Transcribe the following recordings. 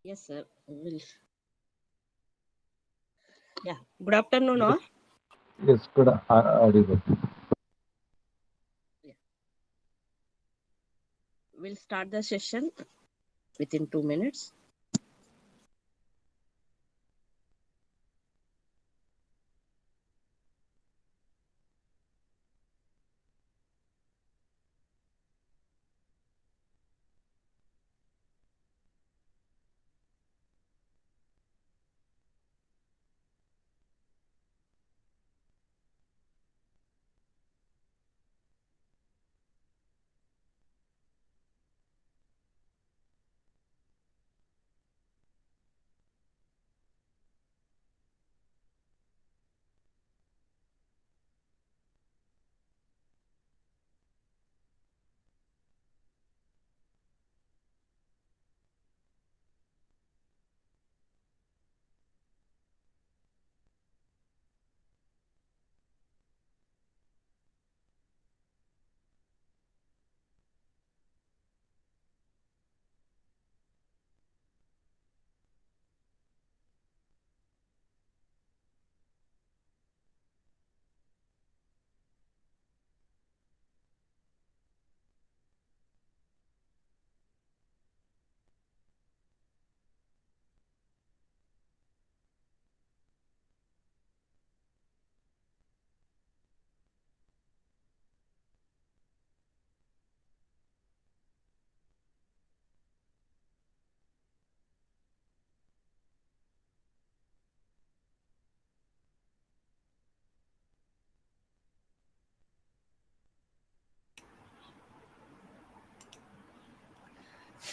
Yes, sir. Yeah. Good afternoon, all. Yes, good. Audible. Yeah. We'll start the session within 2 minutes.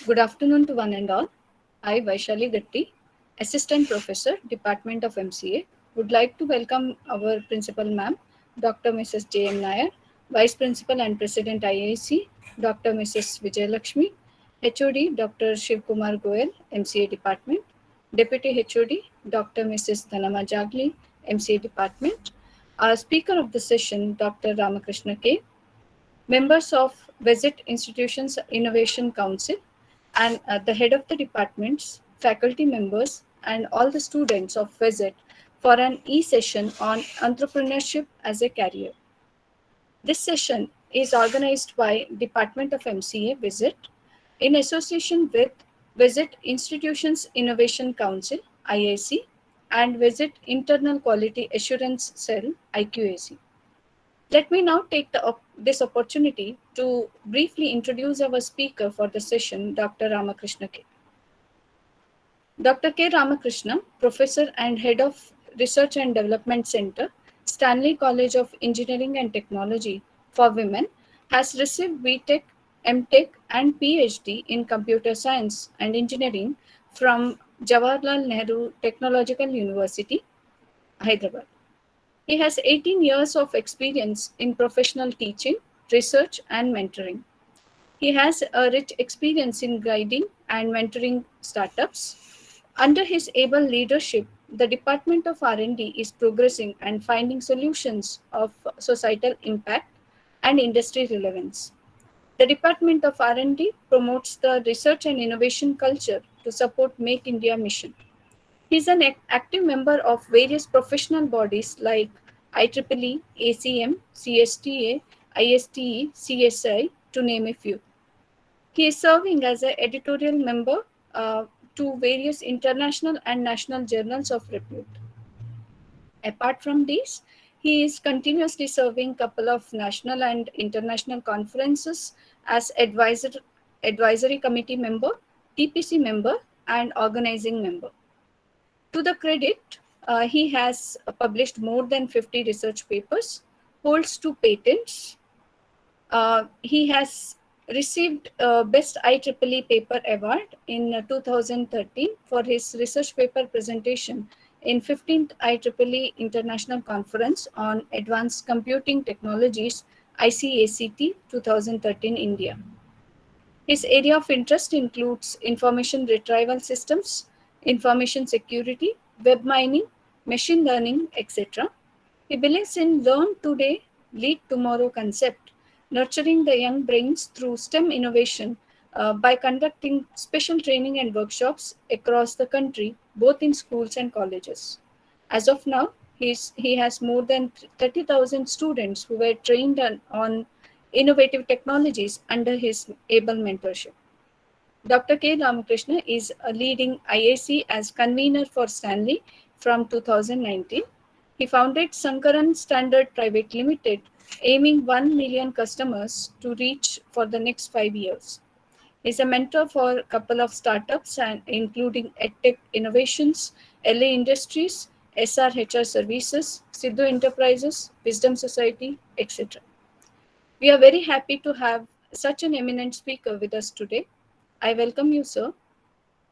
Good afternoon to one and all. I, Vaishali Gatti, Assistant Professor, Department of MCA, would like to welcome our Principal Ma'am, Dr. Mrs. J.M. Nair, Vice Principal and President IIC, Dr. Mrs. Vijayalakshmi, HOD, Dr. Shiv Kumar Goel, MCA Department, Deputy HOD, Dr. Mrs. Dhanama Jagli, MCA Department, our Speaker of the session, Dr. Ramakrishna K., members of Visit Institutions Innovation Council, and the head of the departments, faculty members, and all the students of Visit for an e-session on entrepreneurship as a career. This session is organized by Department of MCA Visit in association with Visit Institutions Innovation Council IIC and Visit Internal Quality Assurance Cell IQAC. Let me now take this opportunity to briefly introduce our speaker for the session, Dr. Ramakrishna K. Dr. K. Ramakrishna, Professor and Head of Research and Development Center, Stanley College of Engineering and Technology for Women, has received BTech, MTech, and PhD in Computer Science and Engineering from Jawaharlal Nehru Technological University, Hyderabad. He has 18 years of experience in professional teaching, research, and mentoring. He has a rich experience in guiding and mentoring startups. Under his able leadership, the Department of R&D is progressing and finding solutions of societal impact and industry relevance. The Department of R&D promotes the research and innovation culture to support Make India mission. He is an active member of various professional bodies like IEEE, ACM, CSTA, ISTE, CSI, to name a few. He is serving as an editorial member to various international and national journals of repute. Apart from these, he is continuously serving a couple of national and international conferences as advisory committee member, TPC member, and organizing member. To the credit, he has published more than 50 research papers, holds 2 patents. He has received Best IEEE Paper Award in 2013 for his research paper presentation in 15th IEEE International Conference on Advanced Computing Technologies, ICACT 2013 India. His area of interest includes information retrieval systems, information security, web mining, machine learning, etc. He believes in learn today, lead tomorrow concept, nurturing the young brains through STEM innovation by conducting special training and workshops across the country, both in schools and colleges. As of now, he has more than 30,000 students who were trained on innovative technologies under his able mentorship. Dr. K. Ramakrishna is a leading IAC as convener for Stanley from 2019. He founded Sankaran Standard Private Limited, aiming 1 million customers to reach for the next 5 years. He's a mentor for a couple of startups, and including EdTech Innovations, LA Industries, SRHR Services, Sidhu Enterprises, Wisdom Society, etc. We are very happy to have such an eminent speaker with us today. I welcome you, sir.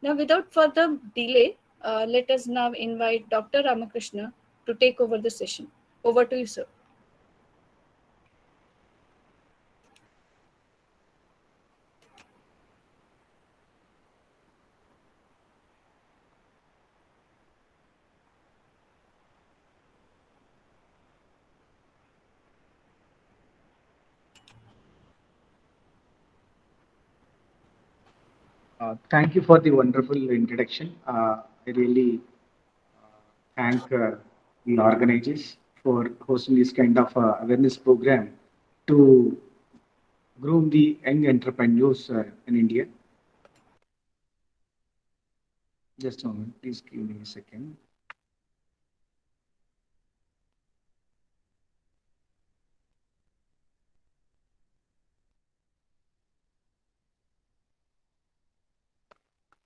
Now, without further delay, let us now invite Dr. Ramakrishna to take over the session. Over to you, sir. Thank you for the wonderful introduction. I really thank the organizers for hosting this kind of awareness program to groom the young entrepreneurs in India. Just a moment, please give me a second.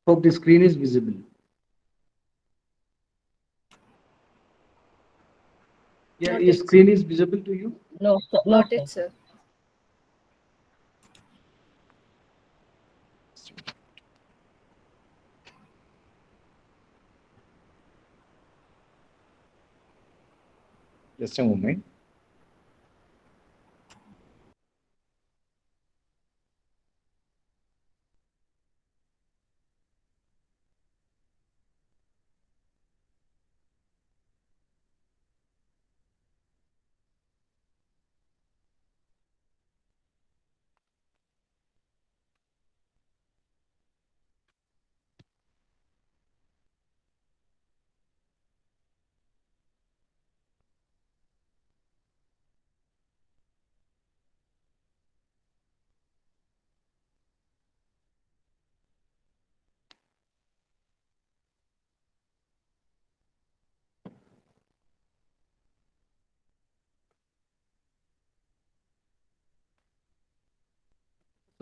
Hope the screen is visible. Yeah, Not your yet, screen is visible to you? No, sir. Not yet, sir. Just a moment.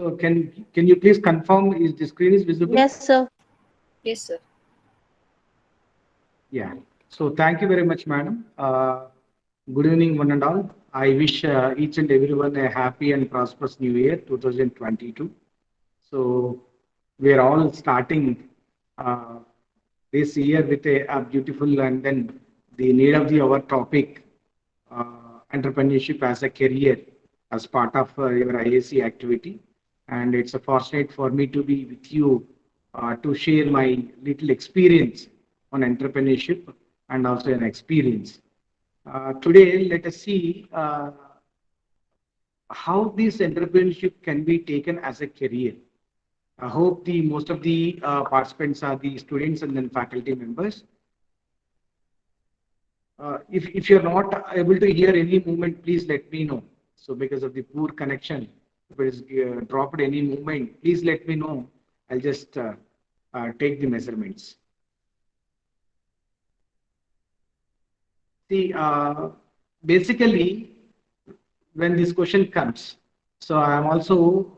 So can you please confirm is the screen is visible? Yes, sir. Yes, sir. Yeah. So thank you very much, madam. Good evening, one and all. I wish each and everyone a happy and prosperous new year 2022. So we are all starting uh, this year with a beautiful and then the need of the our topic entrepreneurship as a career as part of your IAC activity. And it's a fortunate for me to be with you to share my little experience on entrepreneurship and also an experience. Today, let us see how this entrepreneurship can be taken as a career. I hope the most of the participants are the students and then faculty members. If you're not able to hear any movement, please let me know. So because of the poor connection, if it is dropped any movement, please let me know. I'll just take the measurements. See, basically, when this question comes, so I'm also,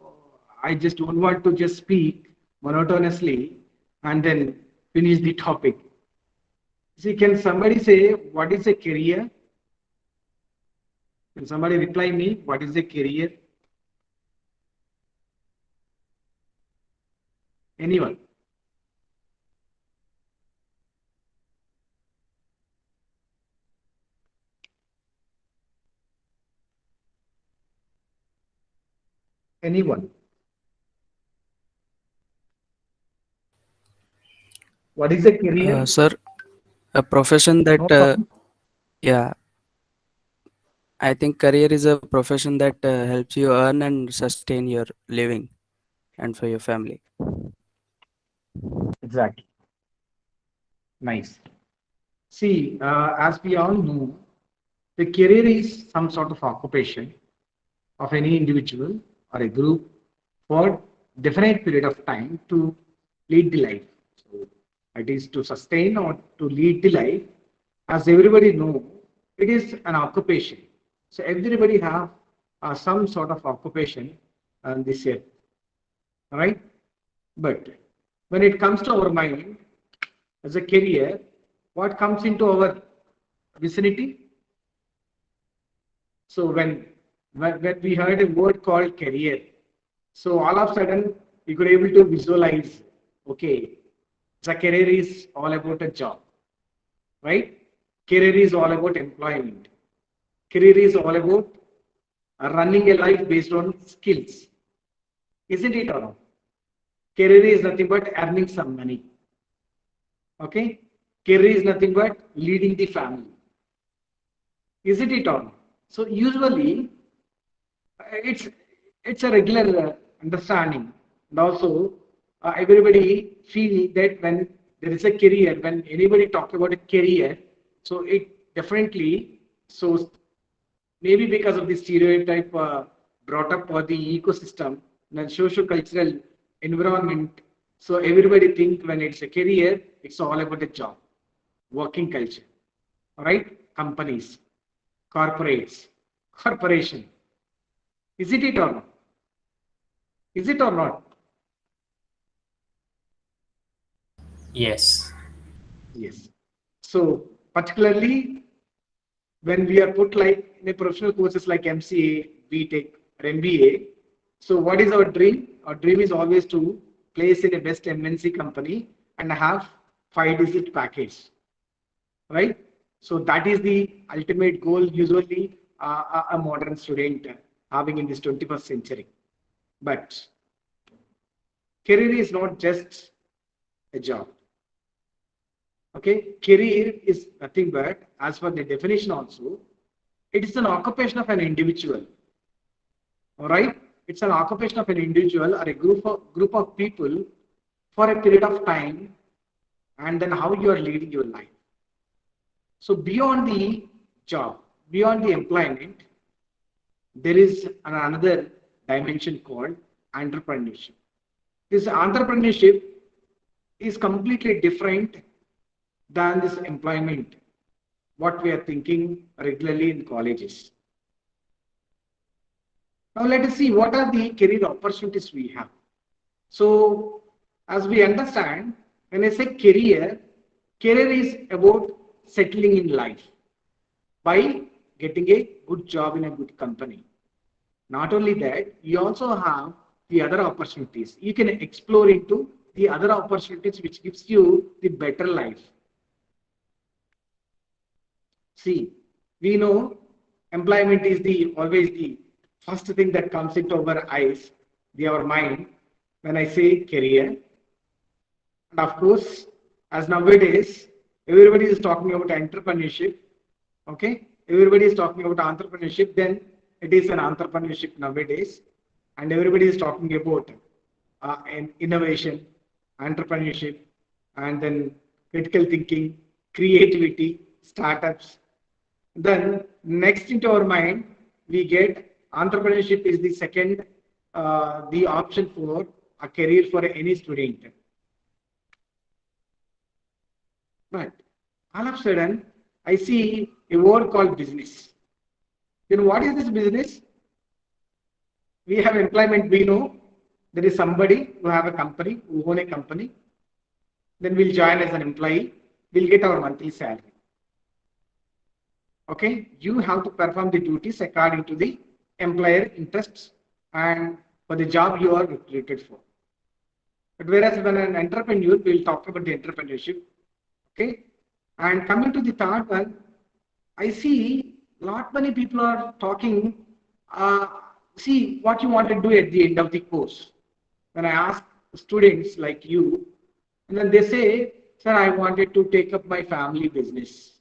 I just don't want to just speak monotonously and then finish the topic. See, can somebody say what is a career? Can somebody reply me? What is a career? Anyone? Anyone? What is a career? Sir, a profession that, No problem. yeah, I think career is a profession that helps you earn and sustain your living. and for your family. Exactly. Nice. See, as we all know, the career is some sort of occupation of any individual or a group for definite period of time to lead the life. So it is to sustain or to lead the life. As everybody know, it is an occupation. So everybody have some sort of occupation on this earth, right? But when it comes to our mind as a career, what comes into our vicinity? So when we heard a word called career, so all of a sudden we could able to visualize, okay, the career is all about a job, right? Career is all about employment. Career is all about running a life based on skills, isn't it or not? Career is nothing but earning some money. Okay, career is nothing but leading the family, isn't it or not? So usually it's it's a regular understanding, and also everybody feel that when there is a career, when anybody talk about a career, so it definitely, so maybe because of the stereotype brought up for the ecosystem and socio-cultural environment, so everybody think when it's a career, it's all about a job, working culture, all right, companies, corporates, corporation. Is it or not? Is it or not? Yes. Yes. So particularly when we are put like in a professional courses like MCA, BTech, or MBA. So what is our dream? Our dream is always to place in a best MNC company and have 5-digit package, right? So that is the ultimate goal usually a modern student having in this 21st century. But career is not just a job. Okay, career is nothing but, as per the definition also, it is an occupation of an individual. All right, it's an occupation of an individual or a group of people for a period of time, and then how you are leading your life. So beyond the job, beyond the employment, there is another dimension called entrepreneurship. This entrepreneurship is completely different than this employment, what we are thinking regularly in colleges. Now let us see what are the career opportunities we have. So as we understand, when I say career, career is about settling in life by getting a good job in a good company. Not only that, you also have the other opportunities. You can explore into the other opportunities which gives you the better life. See, we know employment is the always the first thing that comes into our eyes, our mind, when I say career. And of course, as nowadays, everybody is talking about entrepreneurship. Okay, everybody is talking about entrepreneurship. Then it is an entrepreneurship nowadays, and everybody is talking about innovation, entrepreneurship, and then critical thinking, creativity, startups. Then next into our mind, we get entrepreneurship is the second, the option for a career for any student. But all of a sudden, I see a word called business. You know what is this business? We have employment. We know there is somebody who have a company, who own a company. Then we'll join as an employee. We'll get our monthly salary. Okay, you have to perform the duties according to the employer interests and for the job you are recruited for. But whereas when an entrepreneur, we'll talk about the entrepreneurship. Okay, and coming to the third one, I see lot many people are talking. See what you want to do at the end of the course. When I ask students like you, and then they say, "Sir, I wanted to take up my family business."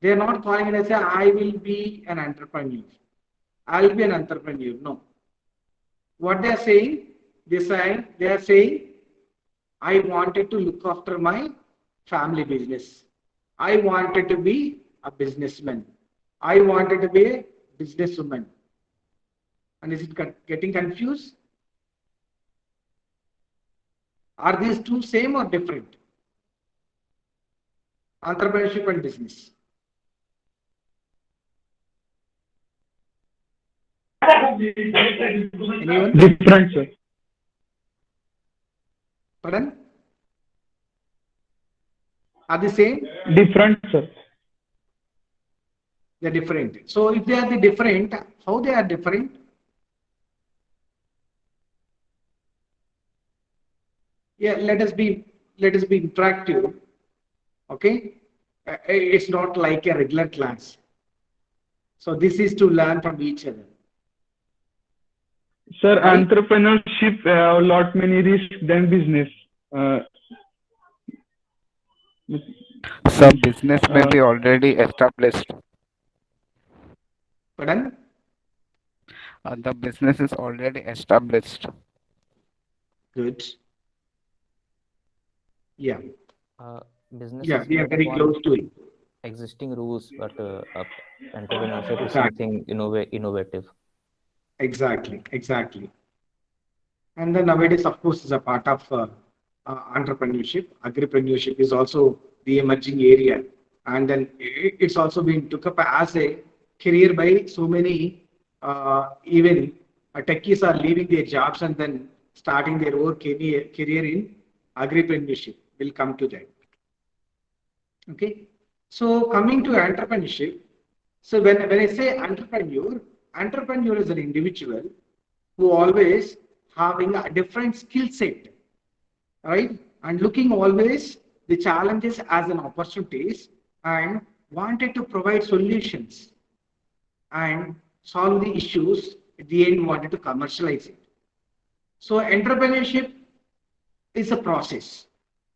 They are not calling it and say, "I will be an entrepreneur. I'll be an entrepreneur." No. What they are saying? They are saying, I wanted to look after my family business. I wanted to be a businessman. I wanted to be a businesswoman. And is it getting confused? Are these two same or different? Entrepreneurship and business. Anyone? Different, sir. Pardon? Are they same? Different, sir. They're different. So if they are the different, how they are different? Yeah, let us be interactive. Okay, it's not like a regular class. So this is to learn from each other. Sir, Right? entrepreneurship have a lot many risks than business. Some business may be already established. Pardon? The business is already established. Good. Yeah. Business Yeah, is we are made very upon close to it. existing rules, but entrepreneurship is Exactly. something innovative. Exactly. And then nowadays, of course, is a part of entrepreneurship. Agripreneurship is also the emerging area, and then it's also been took up as a career by so many. Even techies are leaving their jobs and then starting their own career in agripreneurship. We'll come to that. Okay. So coming to entrepreneurship. So when I say entrepreneur is an individual who always having a different skill set, right? And looking always the challenges as an opportunities and wanted to provide solutions and solve the issues. At the end, wanted to commercialize it. So entrepreneurship is a process,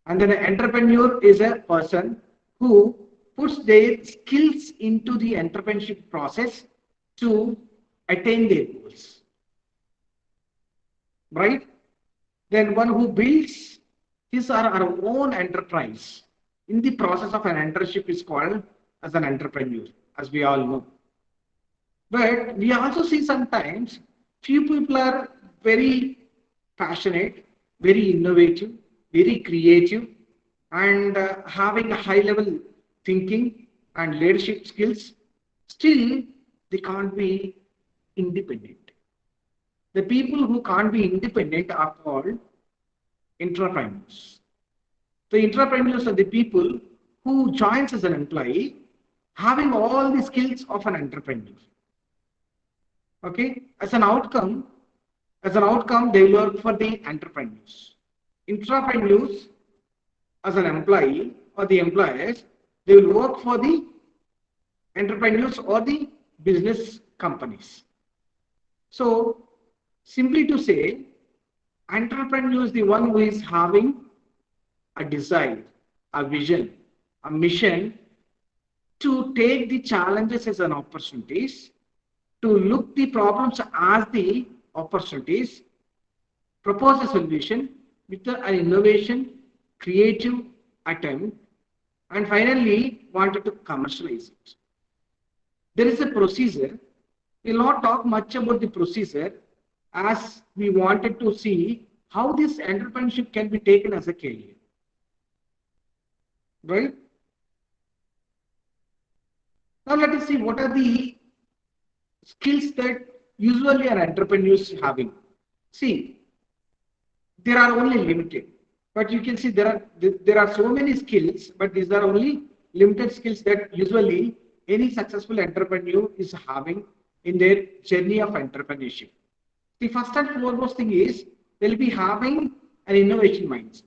and then an entrepreneur is a person who puts their skills into the entrepreneurship process to attain their goals, right? Then one who builds his or her own enterprise in the process of an entrepreneurship is called as an entrepreneur, as we all know. But we also see sometimes few people are very passionate, very innovative, very creative, and having a high level thinking and leadership skills. Still, they can't be independent. The people who can't be independent are called entrepreneurs. The entrepreneurs are the people who joins as an employee having all the skills of an entrepreneur. Okay, as an outcome, they work for the entrepreneurs. Entrepreneurs, as an employee or the employers, they will work for the entrepreneurs or the business companies. So, simply to say, entrepreneur is the one who is having a desire, a vision, a mission to take the challenges as an opportunities, to look the problems as the opportunities, propose a solution with an innovation, creative attempt, and finally wanted to commercialize it. There is a procedure. We will not talk much about the procedure as we wanted to see how this entrepreneurship can be taken as a career. Right? Now let us see what are the skills that usually an entrepreneur is having. See, there are only limited, but you can see there are so many skills, but these are only limited skills that usually any successful entrepreneur is having in their journey of entrepreneurship. The first and foremost thing is they'll be having an innovation mindset.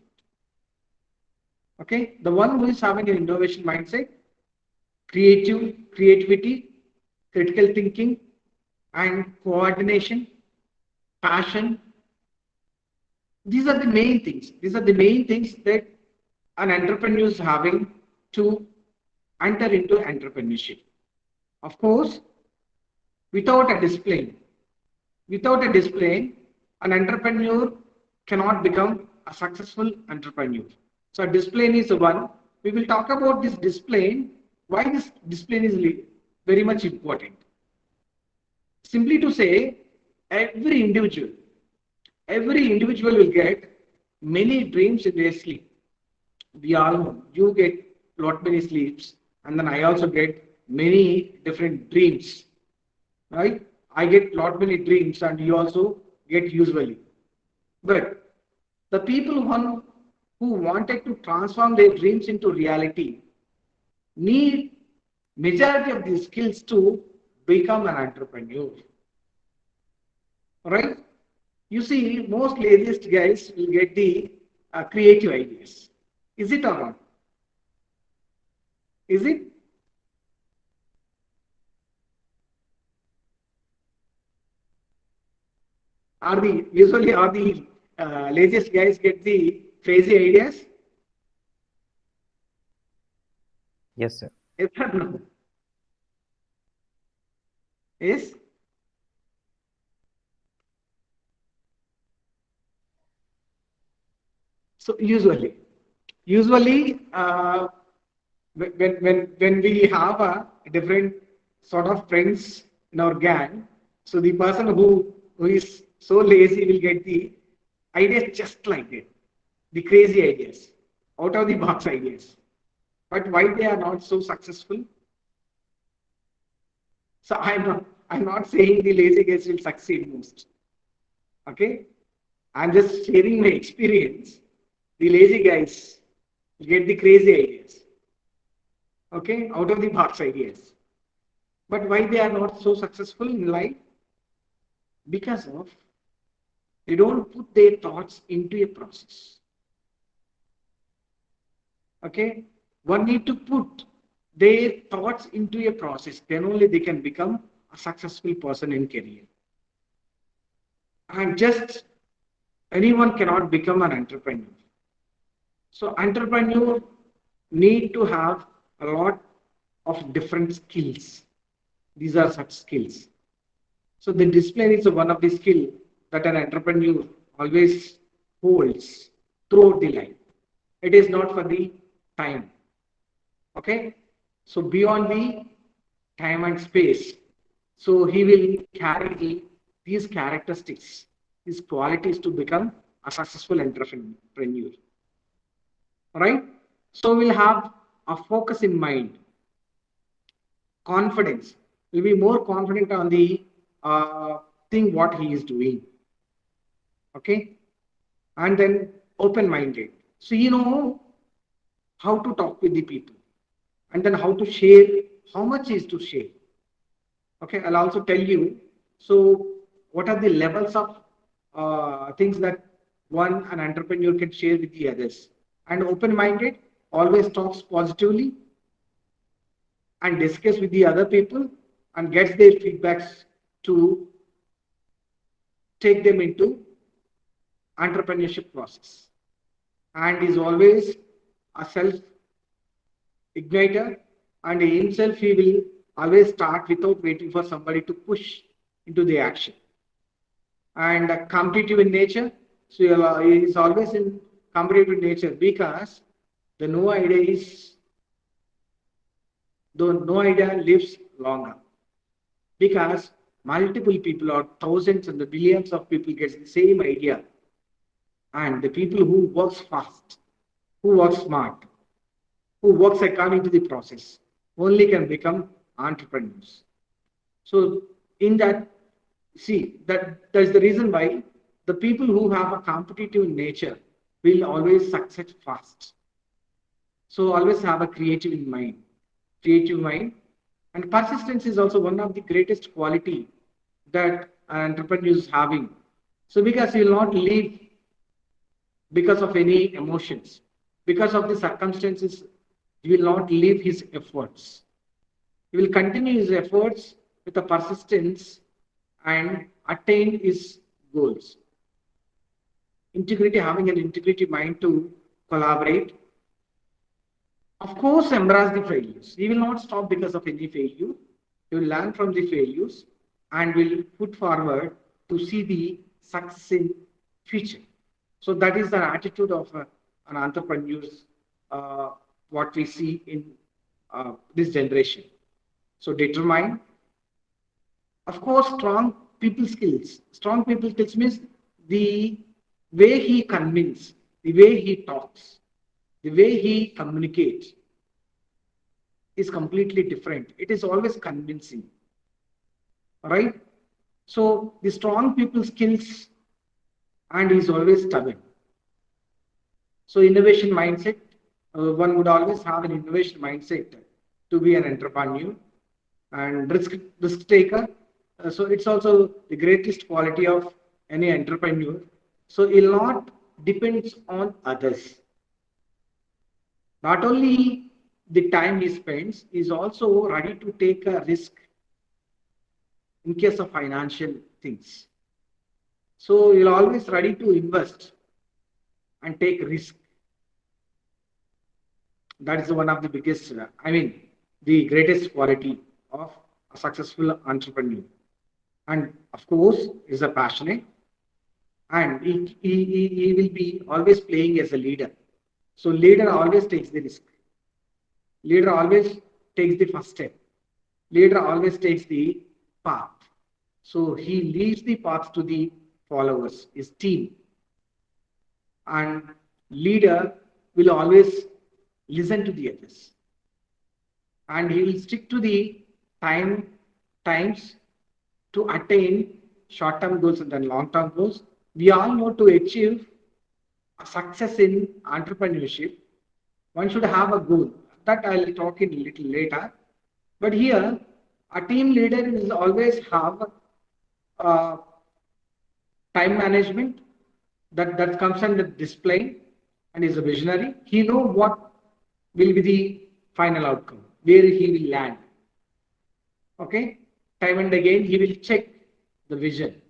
Okay, the one who is having an innovation mindset, creativity, critical thinking, and coordination, passion. These are the main things. These are the main things that an entrepreneur is having to enter into entrepreneurship. Of course, without a discipline, an entrepreneur cannot become a successful entrepreneur. So discipline is one. We will talk about this discipline, why this discipline is very much important. Simply to say, every individual will get many dreams in their sleep. We all know you get lot many sleeps, and then I also get many different dreams, right? I get lot many dreams, and you also get usually. But the people who wanted to transform their dreams into reality need majority of these skills to become an entrepreneur, right? You see, most laziest guys will get the creative ideas. Is it or not? Is it? Are the laziest guys get the crazy ideas? Yes, sir. Yes or no? Yes? So usually when we have a different sort of friends in our gang, so the person who is so lazy will get the ideas just like that, the crazy ideas, out of the box ideas. But why they are not so successful? So I'm not saying the lazy guys will succeed most. Okay, I'm just sharing my experience. The lazy guys get the crazy ideas. Okay, out of the box ideas. But why they are not so successful in life? Because of they don't put their thoughts into a process. Okay, one need to put their thoughts into a process. Then only they can become a successful person in career. And just anyone cannot become an entrepreneur. So entrepreneur need to have a lot of different skills. These are such skills. So the discipline is one of the skill that an entrepreneur always holds throughout the life. It is not for the time. Okay. So beyond the time and space, so he will carry these characteristics, these qualities to become a successful entrepreneur. Right? So we'll have a focus in mind. Confidence. We'll be more confident on the thing what he is doing. Okay? And then open-minded. So you know how to talk with the people. And then how to share, how much is to share. Okay, I'll also tell you. So what are the levels of things that an entrepreneur can share with the others? And open-minded, always talks positively and discuss with the other people and gets their feedbacks to take them into entrepreneurship process. And is always a self-igniter, and himself he will always start without waiting for somebody to push into the action. And competitive in nature, so he is always in competitive nature because the no idea lives longer, because multiple people or thousands and the billions of people get the same idea, and the people who works fast, who works smart, who works according to the process only can become entrepreneurs. So in that, see that's the reason why the people who have a competitive nature will always succeed fast. So always have a creative mind. And persistence is also one of the greatest quality that an entrepreneur is having. So because he will not leave because of any emotions, because of the circumstances, he will not leave his efforts. He will continue his efforts with a persistence and attain his goals. Integrity, having an integrity mind to collaborate. Of course, embrace the failures. He will not stop because of any failure. He will learn from the failures and will put forward to see the success in future. So that is the attitude of an entrepreneur, what we see in this generation. So determined, of course, strong people skills. Strong people skills means the way he convinces, the way he talks, the way he communicates is completely different. It is always convincing, right? So the strong people skills, and is always stubborn. So innovation mindset, one would always have an innovation mindset to be an entrepreneur and risk taker. So it's also the greatest quality of any entrepreneur. So a lot depends on others. Not only the time he spends, is also ready to take a risk in case of financial things. So you're always ready to invest and take risk. That is one of the biggest, the greatest quality of a successful entrepreneur. And of course, is a passionate, and he will be always playing as a leader. So leader always takes the risk. Leader always takes the first step. Leader always takes the path. So he leads the path to the followers, his team. And leader will always listen to the others. And he will stick to the times to attain short-term goals and then long-term goals. We all know to achieve a success in entrepreneurship, one should have a goal. That I'll talk in a little later. But here, a team leader will always have time management that comes under display, and is a visionary. He knows what will be the final outcome, where he will land. Okay, time and again he will check the vision.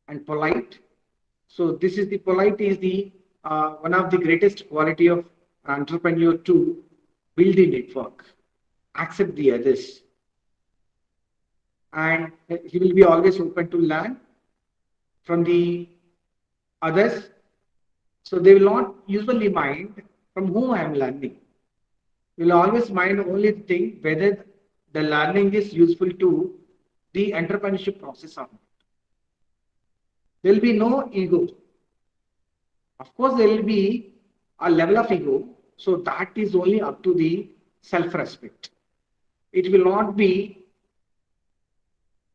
And polite. So this is the polite is the one of the greatest quality of an entrepreneur to build a network, accept the others, and he will be always open to learn from the others. So they will not usually mind from whom I am learning. Will always mind only the thing whether the learning is useful to the entrepreneurship process or not. There will be no ego. Of course, there will be a level of ego. So that is only up to the self-respect. It will not be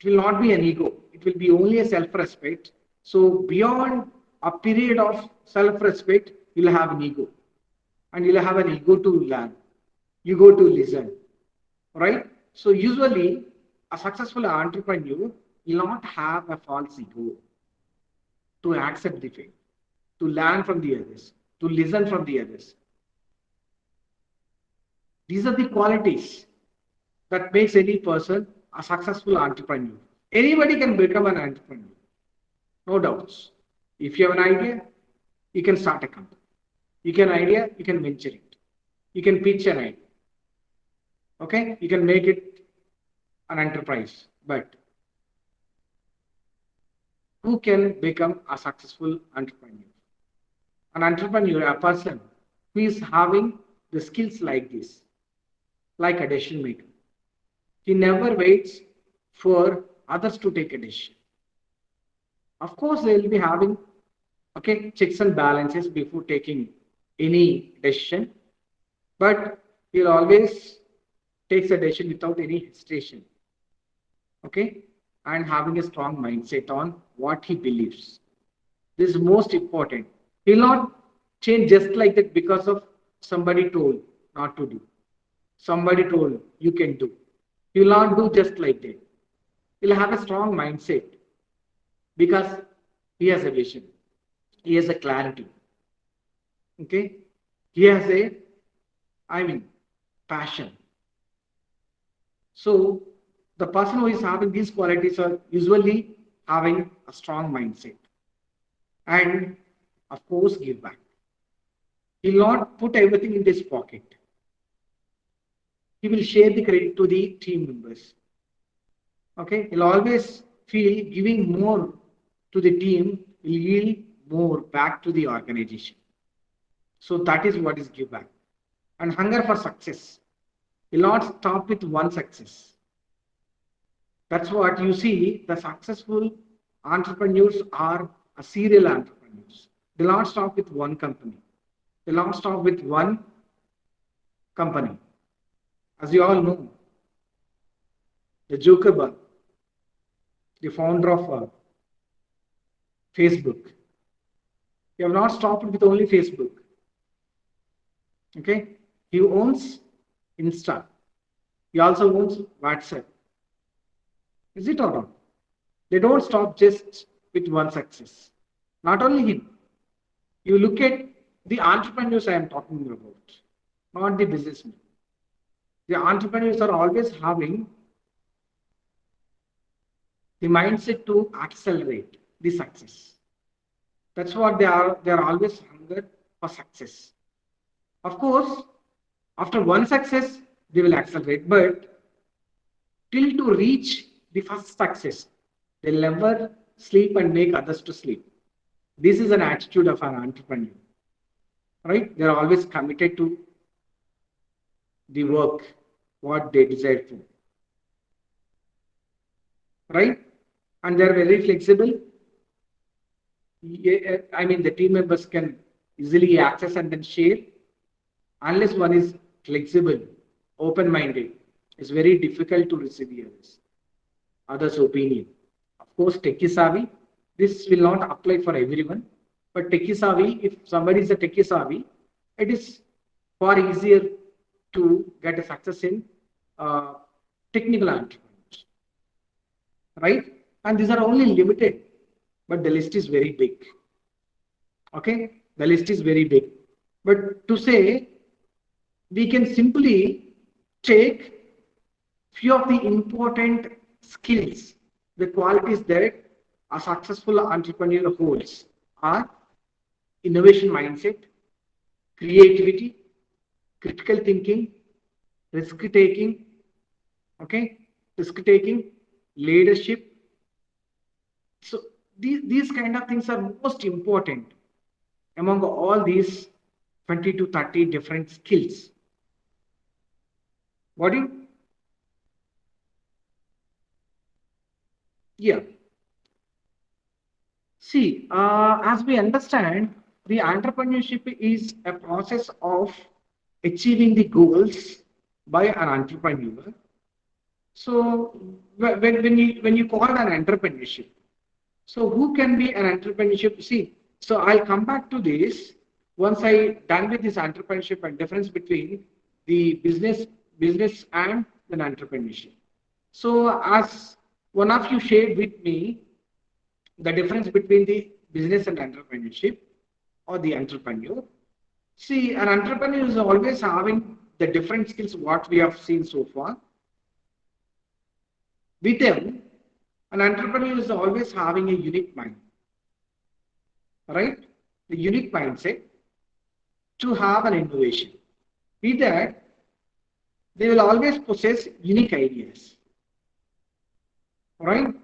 an ego. It will be only a self-respect. So beyond a period of self-respect, you'll have an ego. And you'll have an ego to learn. Ego to listen. Right? So usually, a successful entrepreneur will not have a false ego to accept the faith, to learn from the others, to listen from the others. These are the qualities that makes any person a successful entrepreneur. Anybody can become an entrepreneur, no doubts. If you have an idea, you can start a company. You can idea, you can venture it. You can pitch an idea. Okay, you can make it an enterprise. But who can become a successful entrepreneur? An entrepreneur, a person who is having the skills like this, like a decision maker. He never waits for others to take a decision. Of course, they will be having checks and balances before taking any decision, but he'll always takes a decision without any hesitation. Okay, and having a strong mindset on what he believes. This is most important. He'll not change just like that because of somebody told not to do. Somebody told you can do. He will not do just like that. He'll have a strong mindset because he has a vision. He has a clarity. Okay, he has a, passion. So the person who is having these qualities are usually having a strong mindset. And of course, give back. He will not put everything in his pocket. He will share the credit to the team members. Okay, he'll always feel giving more to the team will yield more back to the organization. So that is what is give back. And hunger for success will not stop with one success. That's what you see. The successful entrepreneurs are a serial entrepreneurs. They'll not stop with one company. They'll not stop with one company. As you all know, the Zuckerberg, the founder of Facebook, he have not stopped with only Facebook. Okay, he owns Insta. He also owns WhatsApp. Is it or not? They don't stop just with one success. Not only him. You look at the entrepreneurs I am talking about, not the businessmen. The entrepreneurs are always having the mindset to accelerate the success. That's what they are. They are always hunger for success. Of course, after one success, they will accelerate, but till to reach the first success, they'll never sleep and make others to sleep. This is an attitude of an entrepreneur, right? They're always committed to the work, what they desire to, right? And they're very flexible. I mean, the team members can easily access and then share. Unless one is flexible, open-minded, it's very difficult to receive others' opinion. Of course, techie savvy, this will not apply for everyone, but techie savvy, if somebody is a techie savvy, it is far easier to get a success in technical entrepreneurs, right? And these are only limited, but the list is very big. Okay, the list is very big. But to say, we can simply take few of the important skills, the qualities that a successful entrepreneur holds are innovation mindset, creativity, critical thinking, risk taking, leadership. So these kind of things are most important among all these 20 to 30 different skills. What do you? Yeah. See, as we understand, the entrepreneurship is a process of achieving the goals by an entrepreneur. So when you call an entrepreneurship, so who can be an entrepreneurship? See, so I'll come back to this once I done with this entrepreneurship and difference between the business and an entrepreneurship. So as one of you shared with me the difference between the business and entrepreneurship or the entrepreneur. See, an entrepreneur is always having the different skills what we have seen so far. With them, an entrepreneur is always having a unique mind, right? The unique mindset to have an innovation. With that, they will always possess unique ideas, right?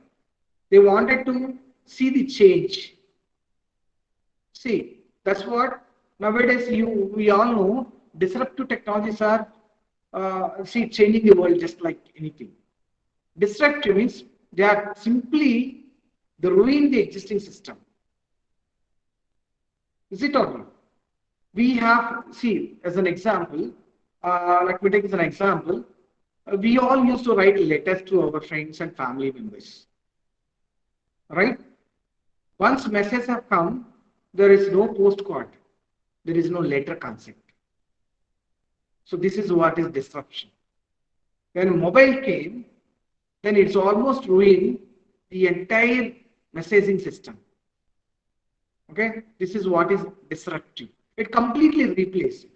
They wanted to see the change. See, that's what nowadays we all know. Disruptive technologies are changing the world just like anything. Disruptive means they are simply ruin the existing system. Is it or not? We have, see, as an example, let me take as an example, we all used to write letters to our friends and family members, right? Once messages have come, there is no postcard, there is no letter concept. So this is what is disruption. When mobile came, then it's almost ruined the entire messaging system. Okay, this is what is disruptive. It completely replaced it.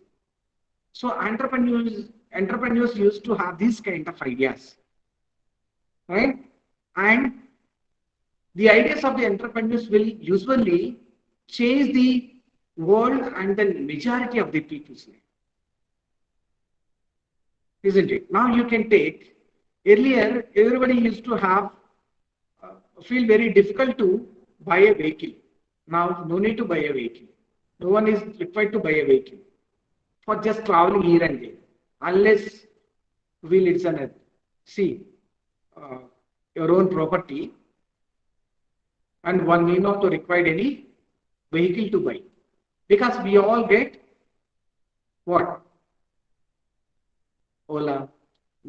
So entrepreneurs used to have these kind of ideas, right? And the ideas of the entrepreneurs will usually change the world and the majority of the people's life. Isn't it? Now you can take, earlier everybody used to have, feel very difficult to buy a vehicle. Now, no need to buy a vehicle. No one is required to buy a vehicle for just traveling here and there, unless it's an see your own property, and one need not to require any vehicle to buy, because we all get what? Ola,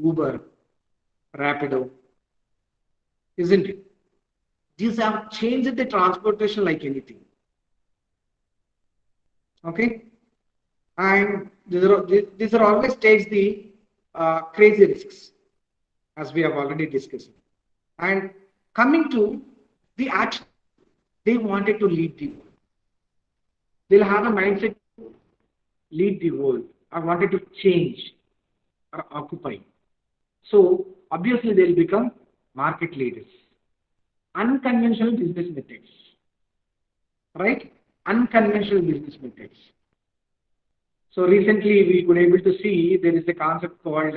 Uber, Rapido, isn't it? These have changed the transportation like anything. Okay, and these are always takes the crazy risks, as we have already discussed. And coming to the action, they wanted to lead the world. They'll have a mindset to lead the world. I wanted to change or occupy. So obviously they'll become market leaders. Unconventional business methods, right? Unconventional business methods. So recently we could able to see there is a concept called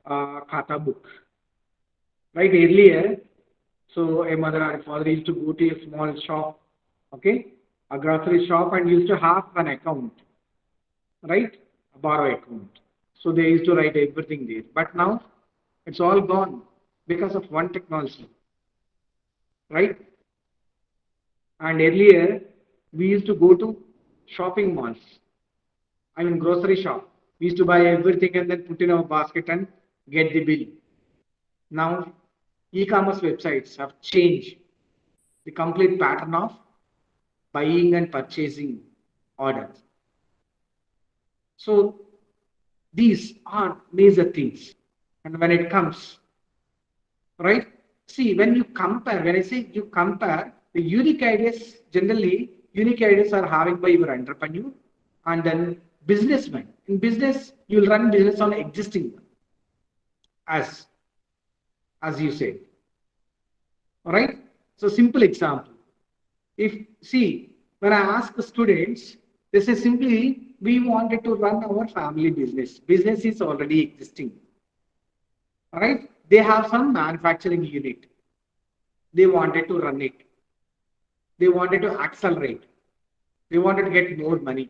Khata book, right? Earlier, so a mother or a father used to go to a small shop, okay, a grocery shop, and used to have an account, right? A borrow account. So they used to write everything there. But now it's all gone because of one technology, right? And earlier we used to go to shopping malls, I mean grocery shop. We used to buy everything and then put in our basket and get the bill. Now e-commerce websites have changed the complete pattern of buying and purchasing orders. So these are major things. And when it comes, right? See, when you compare, when I say you compare, the unique ideas, generally, unique ideas are having by your entrepreneur and then businessman. In business, you will run business on existing one, as you said. All right? So simple example. If, see, when I ask the students, they say simply, we wanted to run our family business. Business is already existing. All right? They have some manufacturing unit. They wanted to run it. They wanted to accelerate. They wanted to get more money.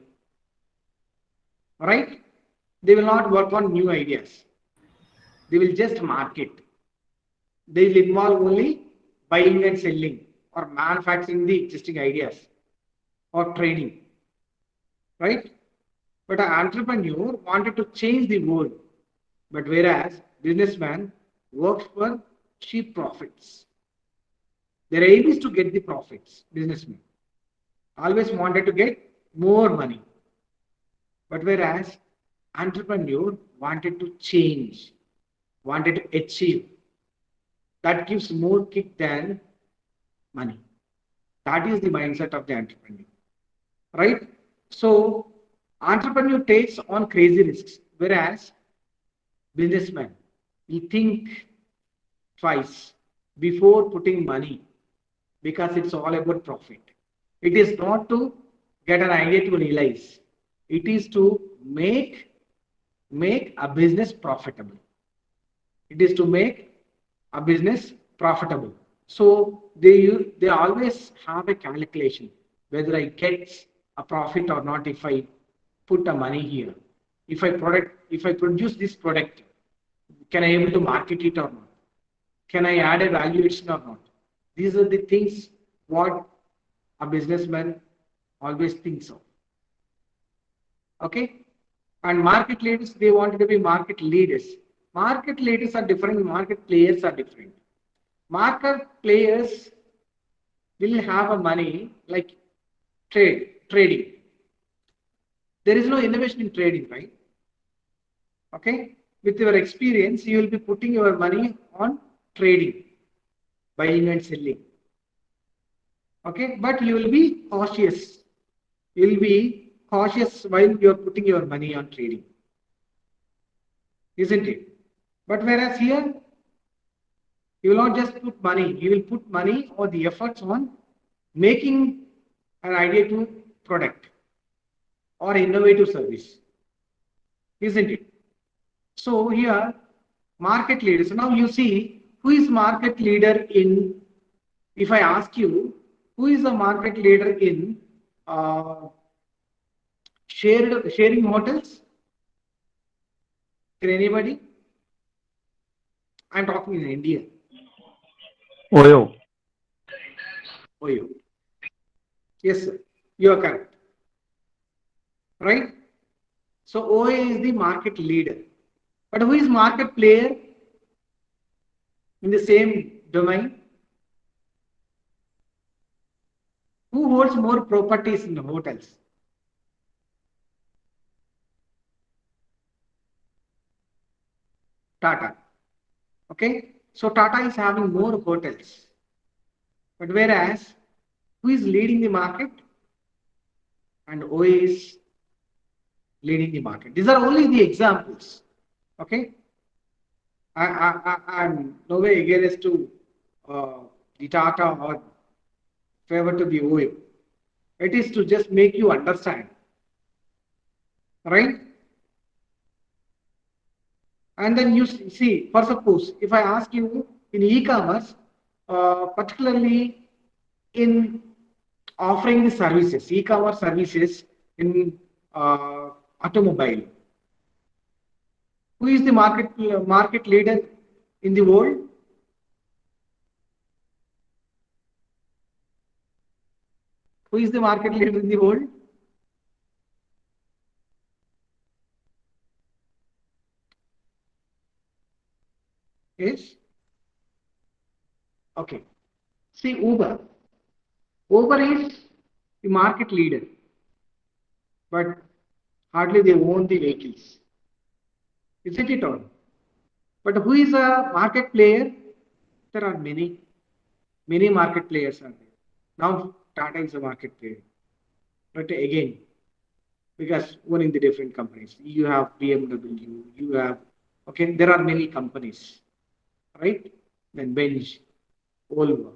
All right? They will not work on new ideas. They will just market. They will involve only buying and selling or manufacturing the existing ideas or training. Right? But an entrepreneur wanted to change the world. But whereas businessman works for cheap profits. Their aim is to get the profits. Businessmen always wanted to get more money. But whereas entrepreneur wanted to change, wanted to achieve. That gives more kick than money. That is the mindset of the entrepreneur. Right? So entrepreneur takes on crazy risks, whereas businessman will think twice before putting money, because it's all about profit. It is not to get an idea to realize. It is to make a business profitable. It is to make a business profitable. So they always have a calculation whether I get a profit or not if I put the money here. If I produce this product, can I able to market it or not? Can I add a valuation or not? These are the things what a businessman always thinks of. Okay? And market leaders, they wanted to be market leaders. Market leaders are different, market players are different. Market players will have a money like trading. There is no innovation in trading, right? Okay? With your experience, you will be putting your money on trading, buying and selling. Okay? But you will be cautious. You will be cautious while you are putting your money on trading. Isn't it? But whereas here, you will not just put money, you will put money or the efforts on making an idea to product or innovative service. Isn't it? So here, market leaders. Now you see, who is market leader in, if I ask you, Who is the market leader in sharing hotels? Can anybody? I'm talking in India. Oyo. Oyo. Yes, sir. You are correct. Right? So Oyo is the market leader. But who is market player in the same domain? Who holds more properties in the hotels? Tata. Okay. So Tata is having more hotels. But whereas, who is leading the market? And Oyo is leading the market. These are only the examples. Okay. I'm no way against to the Tata or favor to the Oyo. It is to just make you understand. Right? And then you see, for suppose, if I ask you in e-commerce, particularly in offering the services, e-commerce services in automobile, who is the market leader in the world? Who is the market leader in the world? Yes. Okay. See, Uber. Uber is the market leader, but hardly they own the vehicles. Isn't it all? But who is a market player? There are many market players are there. Now Tata is a market player. But again, because owning the different companies, you have BMW, you have, okay, there are many companies, right? Then Benz, Volvo.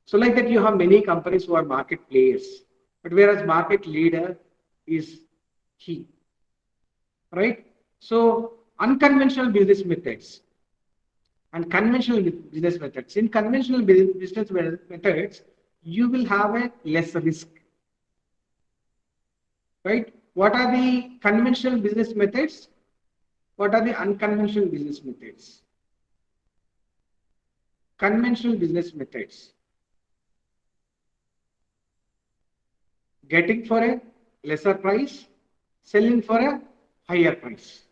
So like that, you have many companies who are market players, but whereas market leader is he, right? So unconventional business methods and conventional business methods. In conventional business methods, you will have a less risk, right? What are the conventional business methods? What are the unconventional business methods? Conventional business methods. Getting for a lesser price, selling for a higher price.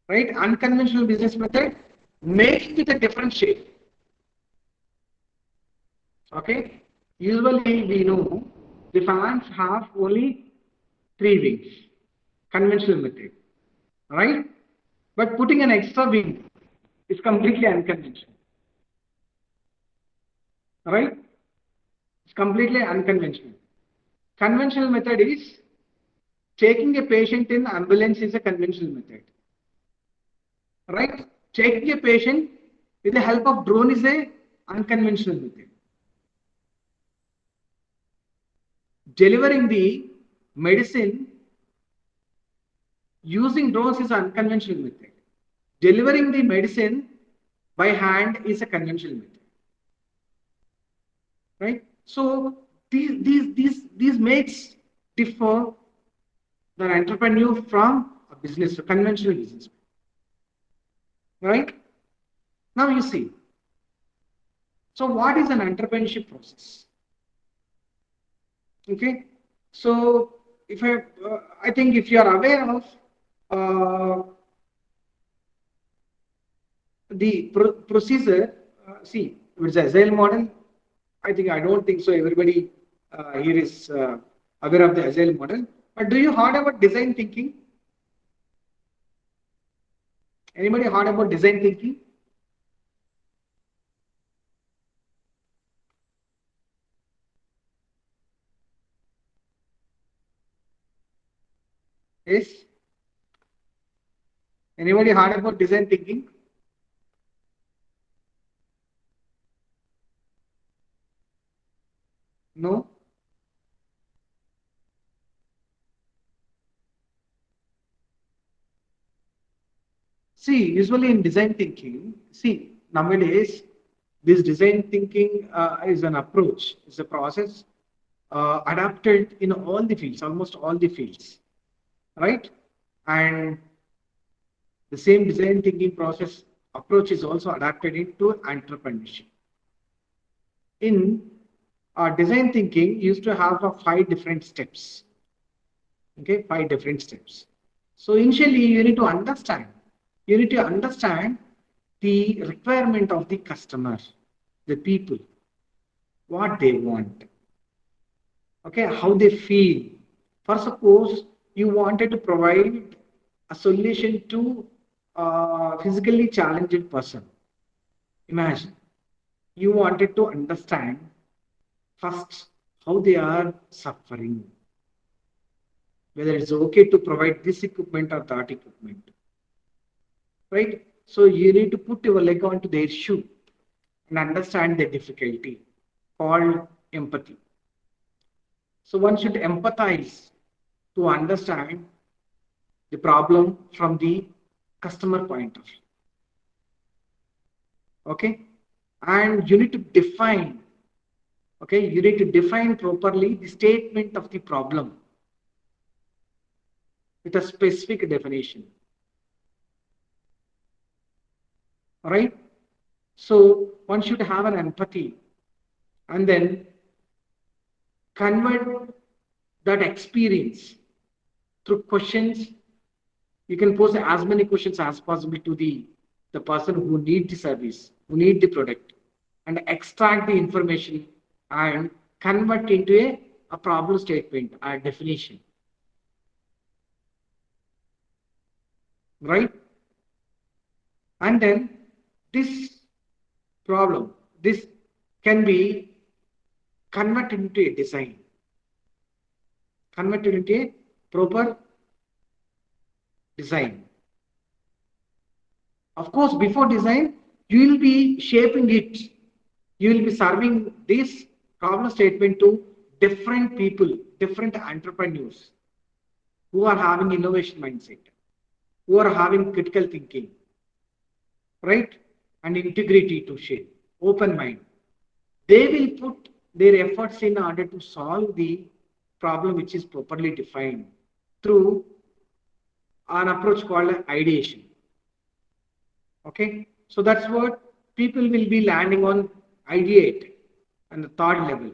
Right? Unconventional business method, making it a different shape. Okay? Usually we know the fans have only 3 wings. Conventional method. Right? But putting an extra wing is completely unconventional. Right? It's completely unconventional. Conventional method is taking a patient in ambulance is a conventional method. Right? Taking a patient with the help of drone is a unconventional method. Delivering the medicine using drones is an unconventional method. Delivering the medicine by hand is a conventional method. Right? So these makes differ the entrepreneur from a business, a conventional business. Right? Now you see. So what is an entrepreneurship process? Okay. So if I think if you are aware of the procedure, see, it's Agile model. I don't think so. Everybody here is aware of the Agile model. But do you heard about design thinking? Anybody heard about design thinking? Yes. Anybody heard about design thinking? No. See, usually in design thinking, see, nowadays This design thinking is an approach, is a process adapted in all the fields, almost all the fields, right? And the same design thinking process approach is also adapted into entrepreneurship. In design thinking, used to have 5 different steps. Okay, 5 different steps. So initially, you need to understand. You need to understand the requirement of the customer, the people, what they want. Okay, how they feel. For suppose you wanted to provide a solution to a physically challenged person. Imagine you wanted to understand first how they are suffering, whether it's okay to provide this equipment or that equipment, right? So you need to put your leg onto their shoe and understand their difficulty, called empathy. So one should empathize to understand the problem from the customer point of view. Okay, and you need to define. Okay, you need to define properly the statement of the problem with a specific definition. All right. So one should have an empathy and then convert that experience through questions. You can pose as many questions as possible to the person who need the service, who need the product, and extract the information and convert into a problem statement, a definition. Right? And then this problem, this can be converted into a design, converted into a proper design. Of course, before design, you will be shaping it. You will be serving this problem statement to different people, different entrepreneurs who are having innovation mindset, who are having critical thinking, right? And integrity to shape, open mind. They will put their efforts in order to solve the problem which is properly defined through an approach called ideation. Okay, so that's what people will be landing on, ideate and the third level.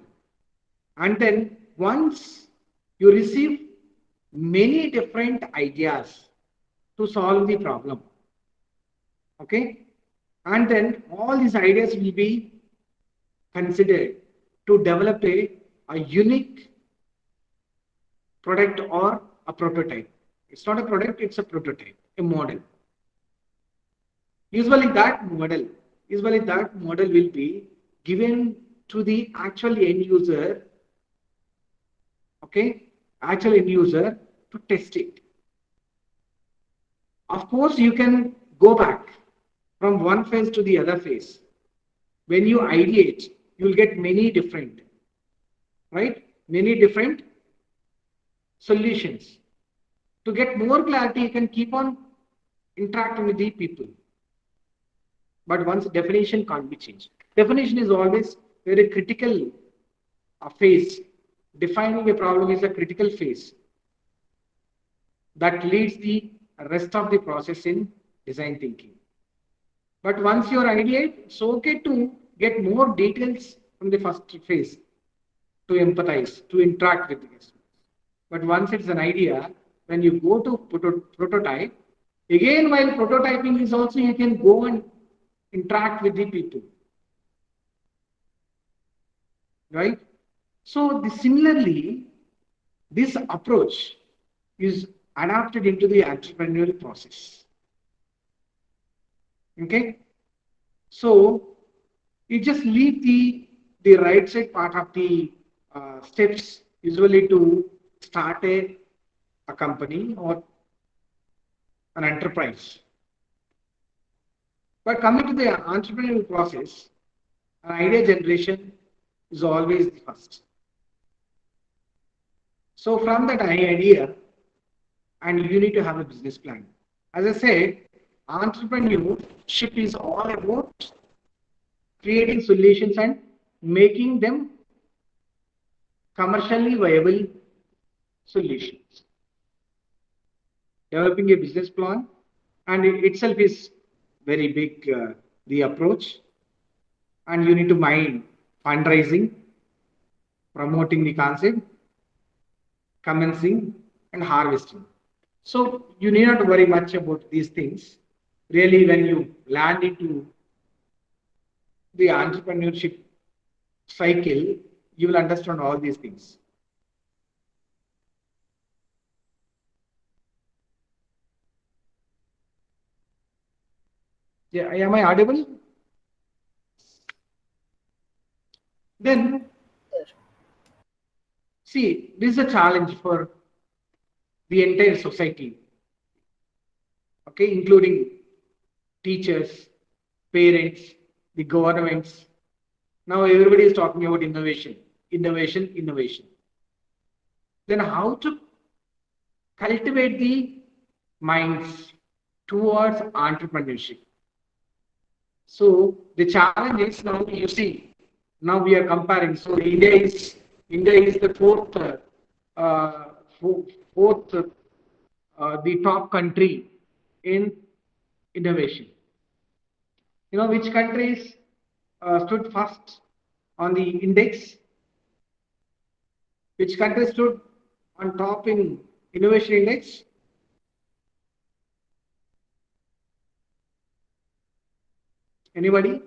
And then once you receive many different ideas to solve the problem, okay, and then all these ideas will be considered to develop a unique product or a prototype. It's not a product, it's a prototype, a model. Usually that model will be given to the actual end user, okay, actual end user to test it. Of course, you can go back from one phase to the other phase. When you ideate, you will get many different, right? Many different solutions. To get more clarity, you can keep on interacting with the people. But once definition can't be changed. Definition is always very critical phase. Defining a problem is a critical phase that leads the rest of the process in design thinking. But once you are ideate, it's okay to get more details from the first phase, to empathize, to interact with the customers. But once it's an idea, when you go to prototype, again while prototyping is also, you can go and interact with the people, right? So similarly, this approach is adapted into the entrepreneurial process. Okay, so you just leave the right side part of the steps usually to start a company or an enterprise. But coming to the entrepreneurial process, an idea generation is always the first. So from that idea, and you need to have a business plan. As I said, entrepreneurship is all about creating solutions and making them commercially viable solutions. Developing a business plan, and it itself is very big, the approach. And you need to mind fundraising, promoting the concept, commencing, and harvesting. So you need not worry much about these things. Really, when you land into the entrepreneurship cycle, you will understand all these things. Yeah, am I audible? Then, see, this is a challenge for the entire society, okay, including teachers, parents, the governments. Now everybody is talking about innovation, innovation, innovation. Then how to cultivate the minds towards entrepreneurship? So the challenge is, now you see, now we are comparing. So India is the fourth the top country in innovation. You know which countries stood first on the index? Which country stood on top in innovation index? Anybody?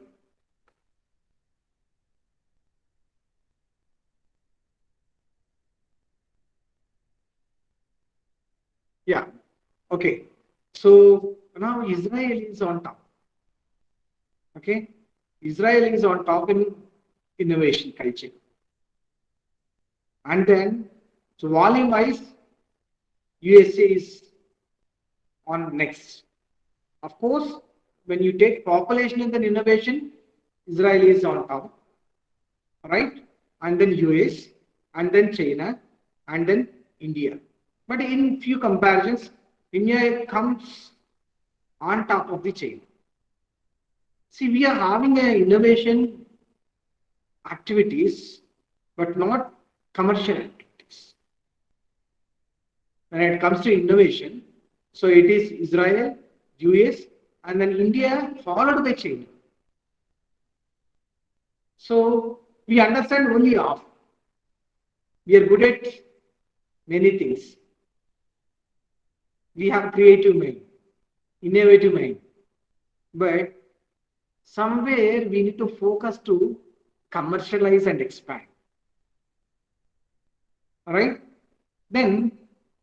Yeah. Okay. So now Israel is on top. Okay. Israel is on top in innovation culture. And then, so volume wise, USA is on next. Of course, when you take population and then innovation, Israel is on top, right? And then US, and then China, and then India. But in few comparisons, India comes on top of the chain. See, we are having a innovation activities, but not commercial activities. When it comes to innovation, so it is Israel, US, and then India followed by China. So we understand only half. We are good at many things. We have creative mind, innovative mind, but somewhere we need to focus to commercialize and expand. All right? Then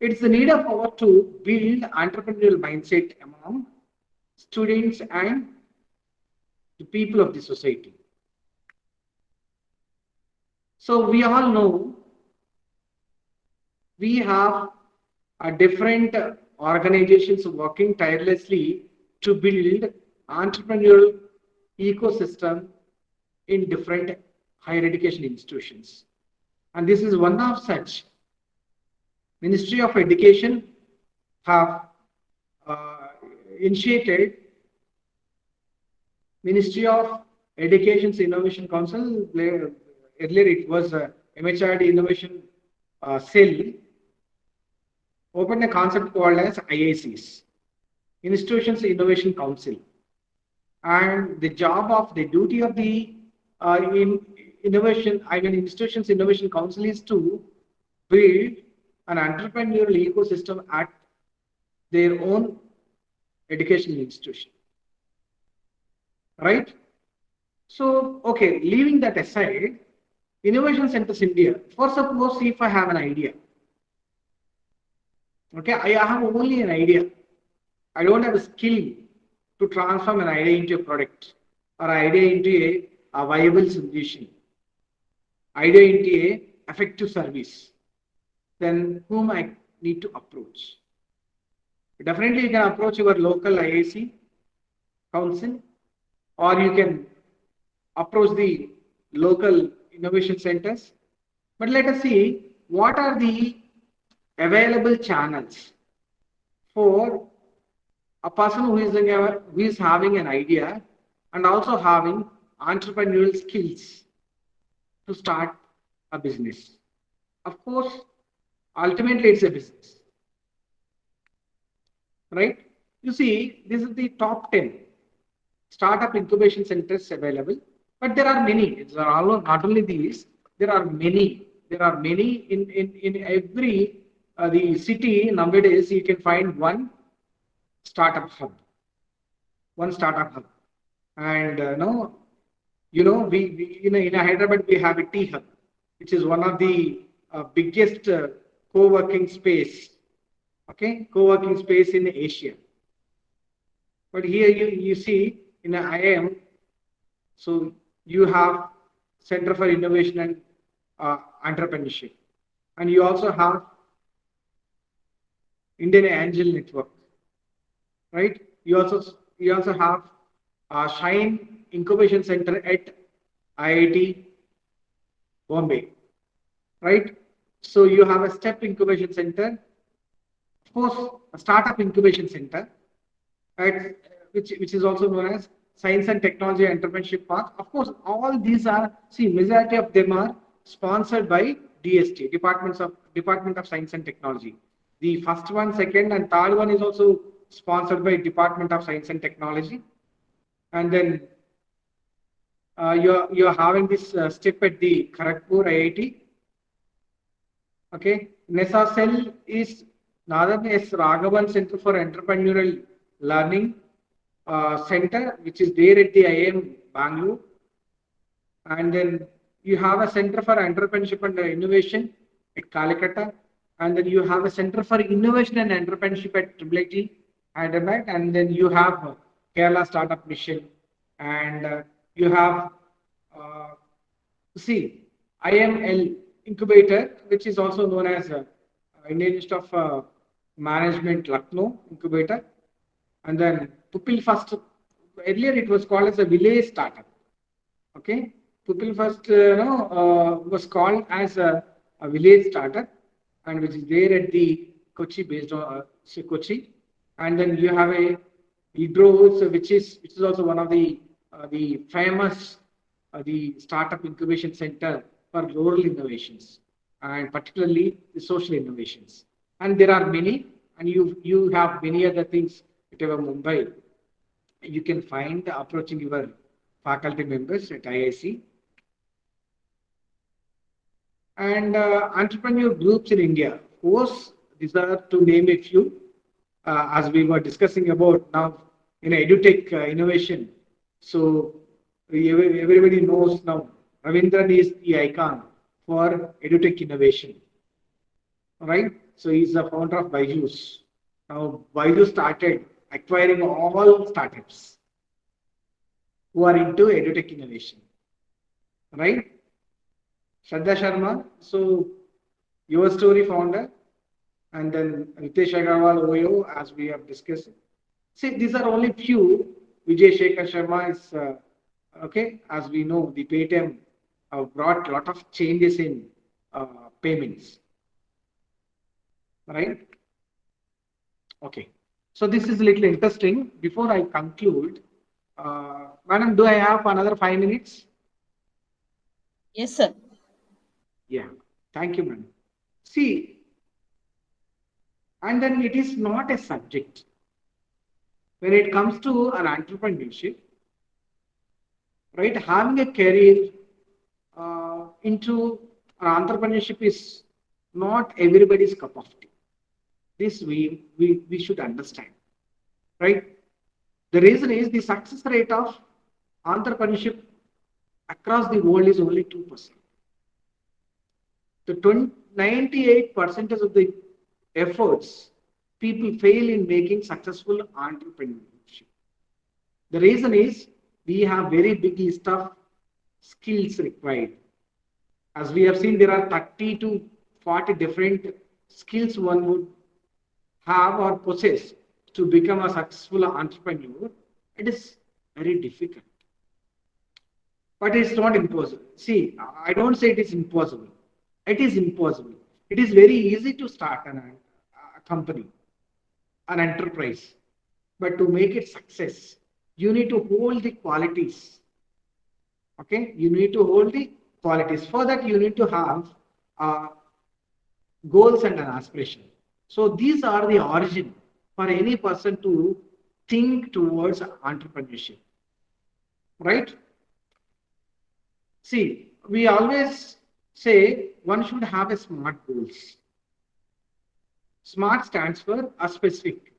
it's the need of our to build entrepreneurial mindset among students and the people of the society. So we all know we have a different organizations working tirelessly to build entrepreneurial ecosystem in different higher education institutions. And this is one of such. Ministry of Education have initiated Ministry of Education's Innovation Council. Earlier it was MHRD Innovation Cell, opened a concept called as IICs, Institutions Innovation Council. And the job of the duty of the Institutions Innovation Council is to build an entrepreneurial ecosystem at their own educational institution. Right? So, okay, leaving that aside, Innovation Centers India, for suppose if I have an idea, okay, I have only an idea. I don't have a skill to transform an idea into a product or idea into a viable solution, idea into a effective service. Then whom I need to approach? Definitely you can approach your local IIC council, or you can approach the local innovation centers. But let us see what are the available channels for a person who is having an idea and also having entrepreneurial skills to start a business. Of course, ultimately it's a business, right? You see, this is the top 10 startup incubation centers available, but there are many. It's not only these, there are many. There are many in every the city nowadays. You can find one startup hub, and no, we in Hyderabad we have a T hub, which is one of the biggest co-working space, co-working space in Asia. But here you see in IIM, so you have Center for Innovation and Entrepreneurship, and you also have Indian Angel Network, right? You also have Shine Incubation Center at IIT Bombay, right? So you have a STEP Incubation Center, of course, a Startup Incubation Center, at which is also known as Science and Technology Entrepreneurship Park. Of course, all these are, majority of them are sponsored by DST, Department of Science and Technology. The first one, second, and third one is also sponsored by Department of Science and Technology. And then you're having this step at the Kharagpur IIT. Okay, NESA Cell is Nathan S. Raghavan Center for Entrepreneurial Learning Center, which is there at the IIM Bangalore. And then you have a Center for Entrepreneurship and Innovation at Calcutta. And then you have a Center for Innovation and Entrepreneurship at IIIT Hyderabad. And then you have Kerala Startup Mission. And you have, IML Incubator, which is also known as Indian Institute of Management Lucknow Incubator. And then Pupil First, earlier it was called as a village startup. Okay, Pupil First was called as a village startup, and which is there at the Kochi, based on Kochi. And then you have a Hydro, which is also one of the famous the startup incubation center for rural innovations, and particularly the social innovations. And there are many, and you have many other things at Mumbai. You can find approaching your faculty members at IIC. And entrepreneur groups in India. Of course, these are to name a few, as we were discussing about now in edutech innovation. So everybody knows now Ravindran is the icon for edutech innovation, right? So he's the founder of Byju's. Now Byju started acquiring all startups who are into edutech innovation, right? Shraddha Sharma, so Your Story founder, and then Ritesh Agarwal OYO, as we have discussed. See, these are only few. Vijay Shekhar Sharma is, as we know, the Paytm brought a lot of changes in payments, right? Okay, so this is a little interesting. Before I conclude, Madam, do I have another 5 minutes? Yes, sir. Yeah, thank you, madam. See, and then it is not a subject. When it comes to an entrepreneurship, right, having a career into entrepreneurship is not everybody's cup of tea. This we should understand, right? The reason is the success rate of entrepreneurship across the world is only 2%. The 98% of the efforts people fail in making successful entrepreneurship. The reason is we have very big list of skills required. As we have seen, there are 30 to 40 different skills one would have or possess to become a successful entrepreneur. It is very difficult, but it's not impossible. See, I don't say it is impossible. It is impossible. It is very easy to start a company, an enterprise, but to make it success, you need to hold the qualities Okay, you need to hold the qualities. For that, you need to have goals and an aspiration. So these are the origin for any person to think towards entrepreneurship, right? See, we always say one should have a SMART goals. SMART stands for a specific.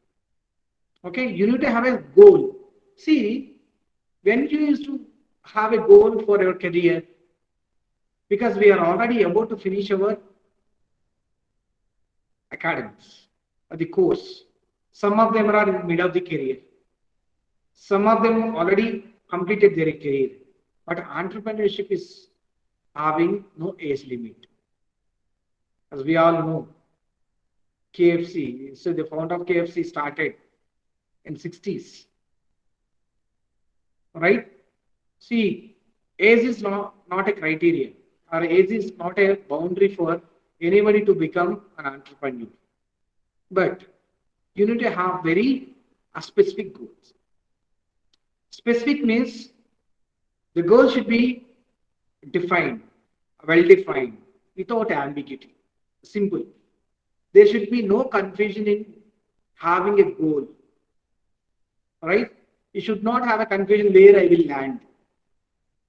Okay, you need to have a goal. See, when you used to have a goal for your career, because we are already about to finish our academics or the course. Some of them are in mid of the career. Some of them already completed their career. But entrepreneurship is having no age limit. As we all know, KFC, so the founder of KFC started in 60s, right? See, age is not a criterion, or age is not a boundary for anybody to become an entrepreneur. But you need to have very specific goals. Specific means the goal should be defined, well defined, without ambiguity. Simple. There should be no confusion in having a goal. Right? You should not have a confusion where I will land.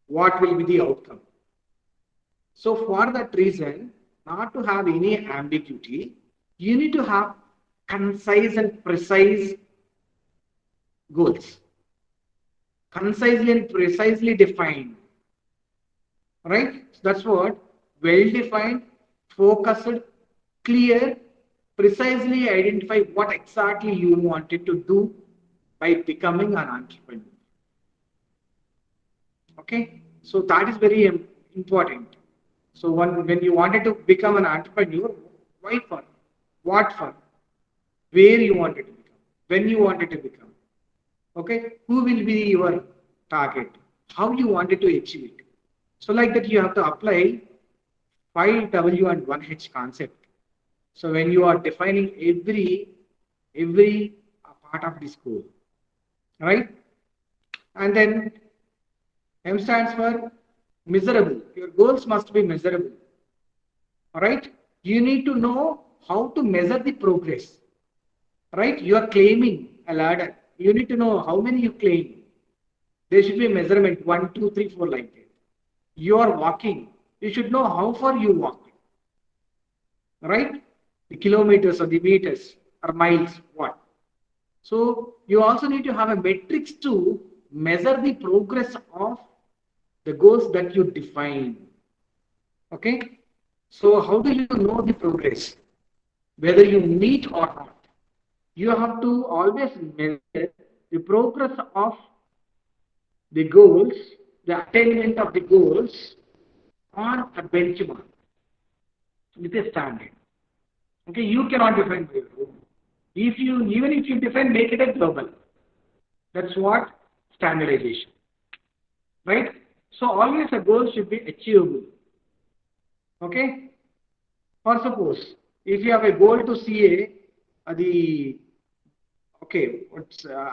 What will be the outcome? So for that reason, not to have any ambiguity, you need to have concise and precise goals. Concisely and precisely defined. Right? So that's what well-defined, focused, clear, precisely identify what exactly you wanted to do by becoming an entrepreneur. Okay? So that is very important. So when you wanted to become an entrepreneur, why for? What for? Where you wanted to become? When you wanted to become? Okay? Who will be your target? How you wanted to achieve it? So like that you have to apply 5W and 1H concept. So when you are defining every part of this goal, right? And then M stands for measurable. Your goals must be measurable. All right? You need to know how to measure the progress. Right? You are claiming a ladder. You need to know how many you claim. There should be a measurement 1, 2, 3, 4 like that. You are walking. You should know how far you walk. Right? The kilometers or the meters or miles, what? So you also need to have a metrics to measure the progress of the goals that you define. Okay? So how do you know the progress? Whether you meet or not. You have to always measure the progress of the goals, the attainment of the goals on a benchmark with a standard. Okay, you cannot define by your own. Even if you define, make it a global. That's what standardization. Right? So always a goal should be achievable. Okay? For suppose, if you have a goal to see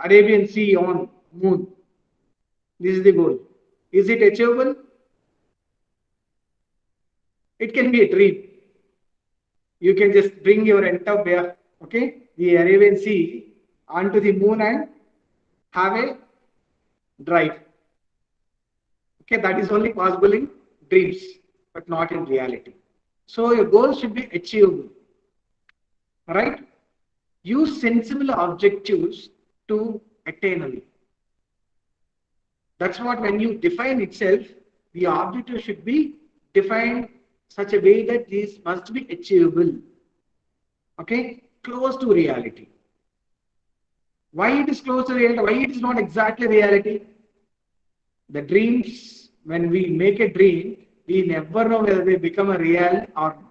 Arabian Sea on moon, this is the goal. Is it achievable? It can be a dream. You can just bring your entire, the Arabian Sea onto the moon and have a drive. Okay, that is only possible in dreams, but not in reality. So your goal should be achievable. Right? Use sensible objectives to attain it. That's what when you define itself, the objective should be defined such a way that this must be achievable. Okay? Close to reality. Why it is close to reality? Why it is not exactly reality? The dreams, when we make a dream, we never know whether they become a real or not.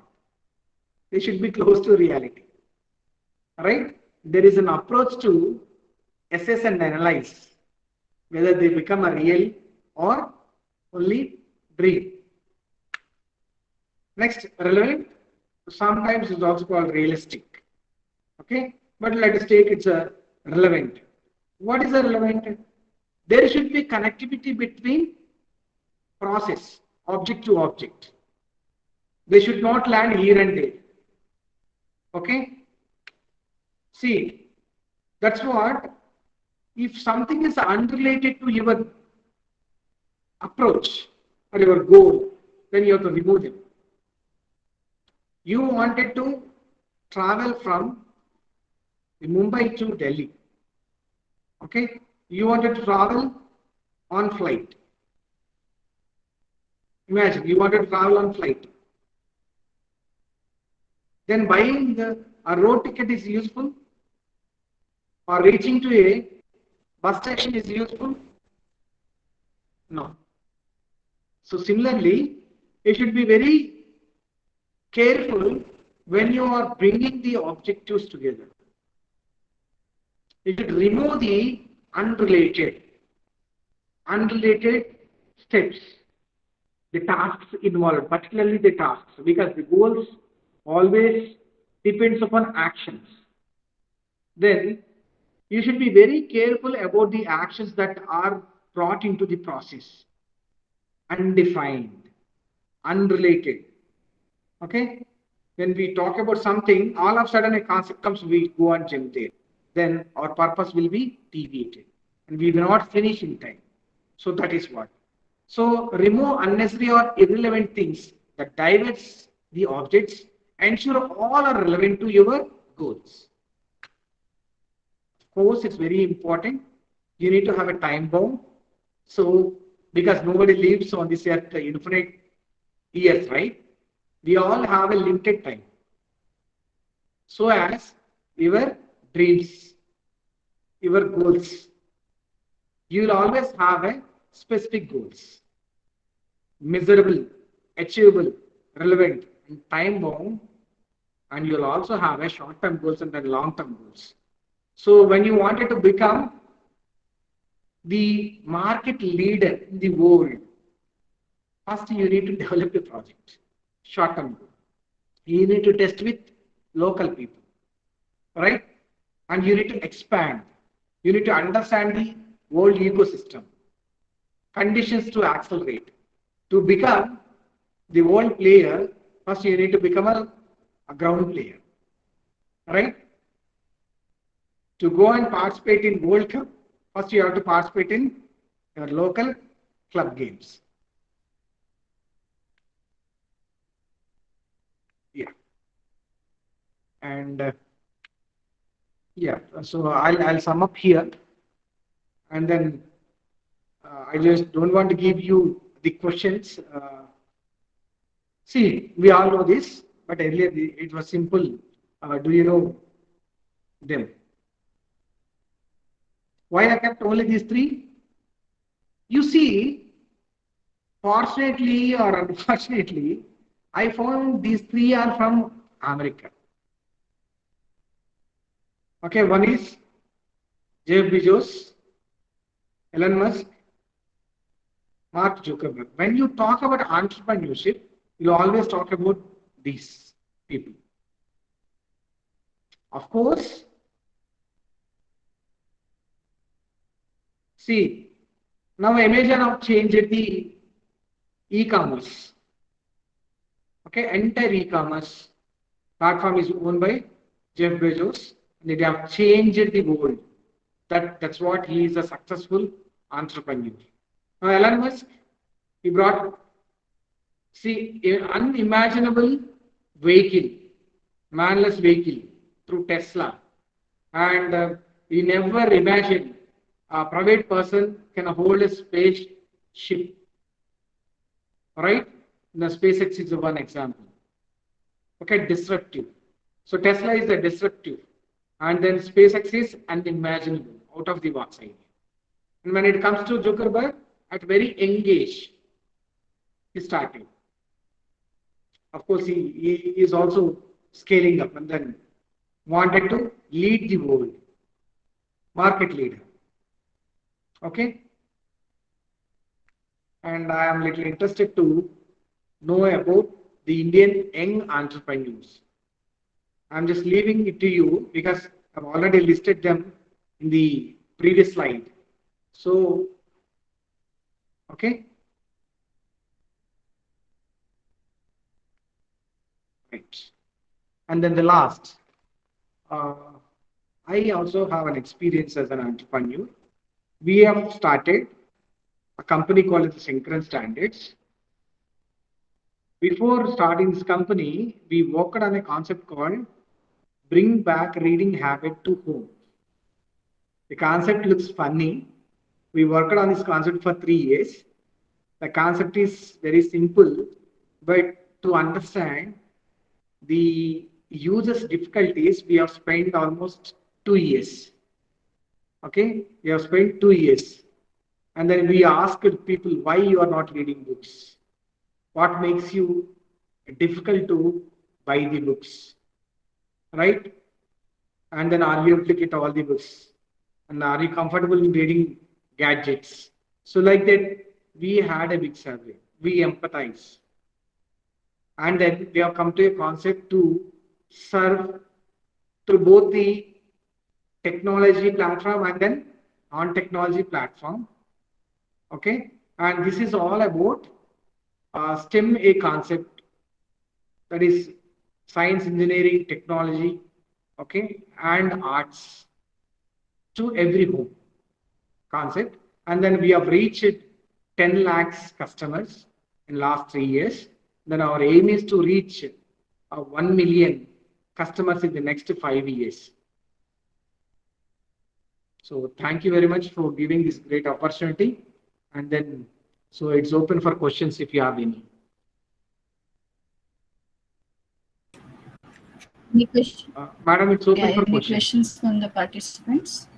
They should be close to reality. Right? There is an approach to assess and analyze whether they become a real or only dream. Next, relevant. Sometimes it's also called realistic. Okay? But let us take it's a relevant. What is a relevant? There should be connectivity between process, object to object. They should not land here and there. Okay? See, that's what, if something is unrelated to your approach or your goal, then you have to remove them. You wanted to travel from Mumbai to Delhi. Okay? You wanted to travel on flight. Imagine, you wanted to travel on flight. Then buying a road ticket is useful, or reaching to a bus station is useful? No. So similarly, you should be very careful when you are bringing the objectives together. You should remove the unrelated steps, the tasks involved, particularly the tasks, because the goals always depends upon actions. Then you should be very careful about the actions that are brought into the process. Undefined, unrelated. Okay? When we talk about something, all of a sudden a concept comes, we go and jump there. Then our purpose will be deviated and we will not finish in time. So that is what. So remove unnecessary or irrelevant things that diverts the objects. Ensure all are relevant to your goals. Of course, it's very important. You need to have a time bound. So, because nobody lives on this earth infinite years, right? We all have a limited time. So as your dreams, your goals, you will always have a specific goals. Measurable, achievable, relevant, and time bound. And you'll also have a short-term goals and then long-term goals. So when you wanted to become the market leader in the world, first you need to develop a project, short-term goal. You need to test with local people, right? And you need to expand. You need to understand the world ecosystem, conditions to accelerate. To become the world player, first you need to become a ground player, right? To go and participate in World Cup, first you have to participate in your local club games. Yeah. And yeah, so I'll sum up here, and then I just don't want to give you the questions. See, we all know this, but earlier it was simple. Do you know them? Why I kept only these three? You see, fortunately or unfortunately, I found these three are from America. Okay, one is Jeff Bezos, Elon Musk, Mark Zuckerberg. When you talk about entrepreneurship, you always talk about these people. Of course, see, now Amazon have changed the e-commerce. Okay, entire e-commerce platform is owned by Jeff Bezos, and they have changed the world. That's what he is, a successful entrepreneur. Now Elon Musk, he brought, see, an unimaginable vehicle, manless vehicle through Tesla, and he never imagined a private person can hold a spaceship, right? The SpaceX is one example. Okay, disruptive. So Tesla is a disruptive, and then SpaceX is unimaginable, out of the box idea. And when it comes to Zuckerberg, at very young age, he started. Of course, he is also scaling up and then wanted to lead the world, market leader. Okay, and I am little interested to know about the Indian young entrepreneurs. I'm just leaving it to you because I've already listed them in the previous slide. So, okay, Right. And then the last, I also have an experience as an entrepreneur. We have started a company called Synchron Standards. Before starting this company, we worked on a concept called bring back reading habit to home. The concept looks funny. We worked on this concept for 3 years. The concept is very simple, but to understand the user's difficulties, we have spent almost 2 years. Okay, we have spent 2 years. And then we asked people why you are not reading books. What makes you difficult to buy the books, right? And then are you able to get all the books? And are you comfortable in reading gadgets? So like that, we had a big survey. We empathize. And then we have come to a concept to serve to both the technology platform and then non-technology platform. Okay, and this is all about STEM, a concept that is science, engineering, technology, okay, and arts to every home concept. And then we have reached 10 lakhs customers in last 3 years. Then our aim is to reach 1 million customers in the next 5 years. So thank you very much for giving this great opportunity. And then, so it's open for questions if you have any. Any question? Madam, it's open Yeah, for any questions. questions from the participants?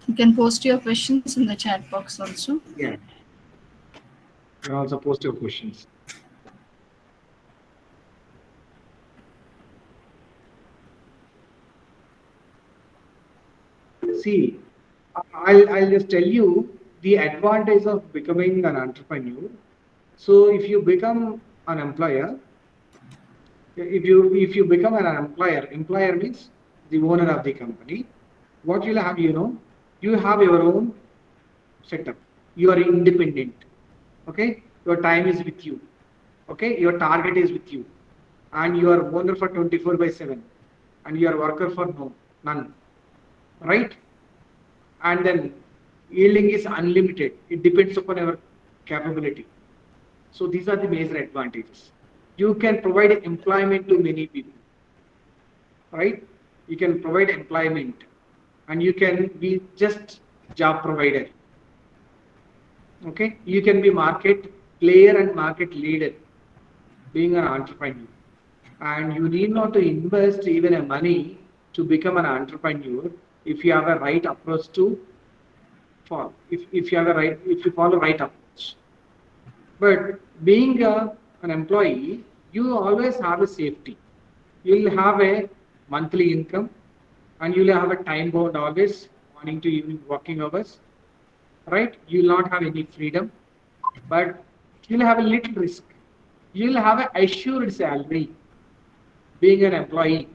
You can post your questions in the chat box also. Yeah. You can also post your questions. See, I'll just tell you the advantage of becoming an entrepreneur. So if you become an employer, if you become an employer means the owner of the company. What you'll have, you have your own setup. You are independent. Okay, your time is with you. Okay, your target is with you, and you are owner for 24/7, and you are worker for none. Right? And then yielding is unlimited. It depends upon your capability. So these are the major advantages. You can provide employment to many people, right? You can provide employment, and you can be just job provider. Okay, you can be market player and market leader, being an entrepreneur, and you need not to invest even a money to become an entrepreneur if you have a right approach to follow. If you follow right approach. But being an employee, you always have a safety. You'll have a monthly income, and you'll have a time bound always, morning to evening working hours, right? You'll not have any freedom, but you'll have a little risk. You'll have an assured salary being an employee,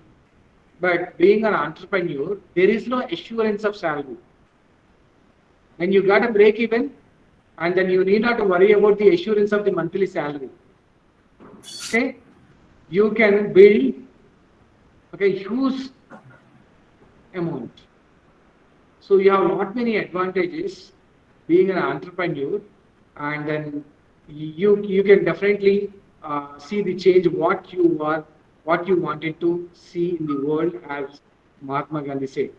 but being an entrepreneur, there is no assurance of salary. When you got a break even, and then you need not to worry about the assurance of the monthly salary. Okay, you can build huge amount. So you have not many advantages being an entrepreneur, and then you can definitely see the change what you wanted to see in the world, as Mahatma Gandhi said,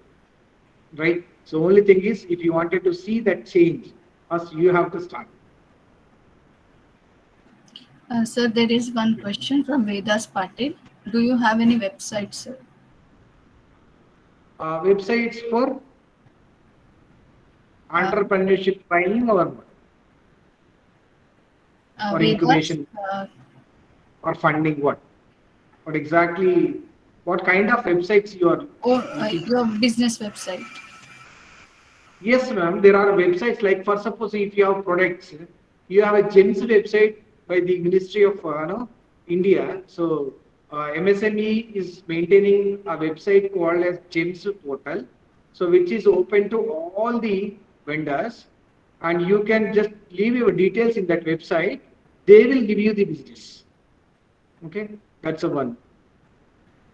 right? So only thing is, if you wanted to see that change, first you have to start. Sir, there is one question from Vedas Patil. Do you have any website, sir? Websites for entrepreneurship training or what? Or Vedas, incubation or funding, what exactly, what kind of websites you are? or your business website? Yes, ma'am. There are websites like, for suppose if you have products, you have a GEMS website by the Ministry of India. So MSME is maintaining a website called as GEMS portal, so which is open to all the vendors, and you can just leave your details in that website. They will give you the business. Okay, that's the one.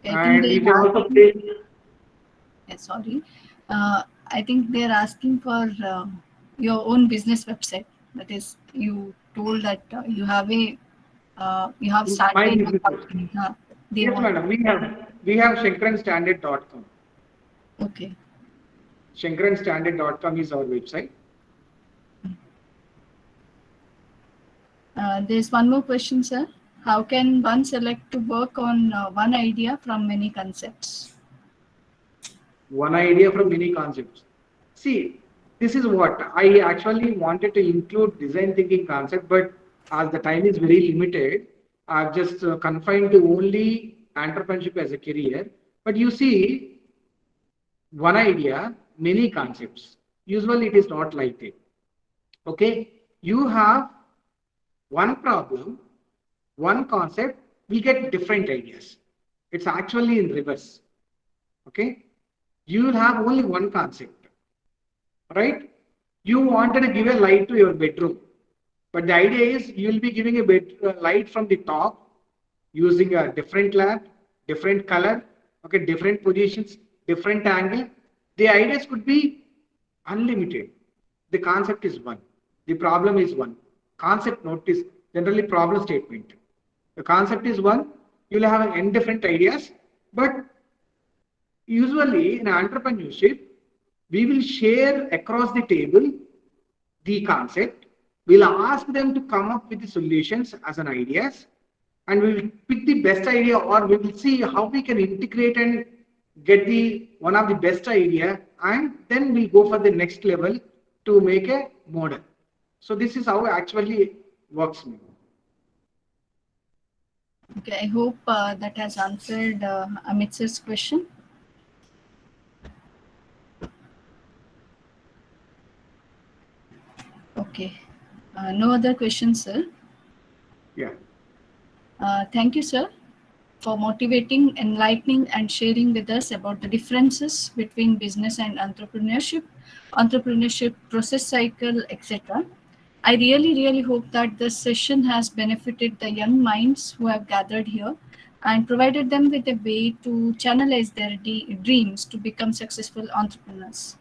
I think And they you can also asking- pay. sorry. I think they're asking for your own business website. That is, you told that you have My started a business. company. They Yes, want. madam. We have shankaranstandard.com. Okay. Shankaranstandard.com is our website. There's one more question, sir. How can one select to work on one idea from many concepts? One idea from many concepts. See, this is what I actually wanted to include design thinking concept, but as the time is very limited, I've just confined to only entrepreneurship as a career. But you see, one idea, many concepts. Usually it is not like that. Okay, you have one problem, one concept, we get different ideas. It's actually in reverse. Okay, you will have only one concept, right? You wanted to give a light to your bedroom, but the idea is you will be giving a light from the top using a different lamp, different color, okay, different positions, different angle. The ideas could be unlimited. The concept is one. The problem is one. Concept note is generally problem statement. The concept is one. You will have n different ideas, but usually in entrepreneurship, we will share across the table the concept. We'll ask them to come up with the solutions as an ideas, and we will pick the best idea, or we will see how we can integrate and get the one of the best idea, and then we'll go for the next level to make a model. So this is how it actually works. Okay, I hope that has answered Amit sir's question. Okay, no other questions, sir. Yeah. Thank you, sir, for motivating, enlightening, and sharing with us about the differences between business and entrepreneurship process cycle, etc. I really hope that this session has benefited the young minds who have gathered here and provided them with a way to channelize their dreams to become successful entrepreneurs.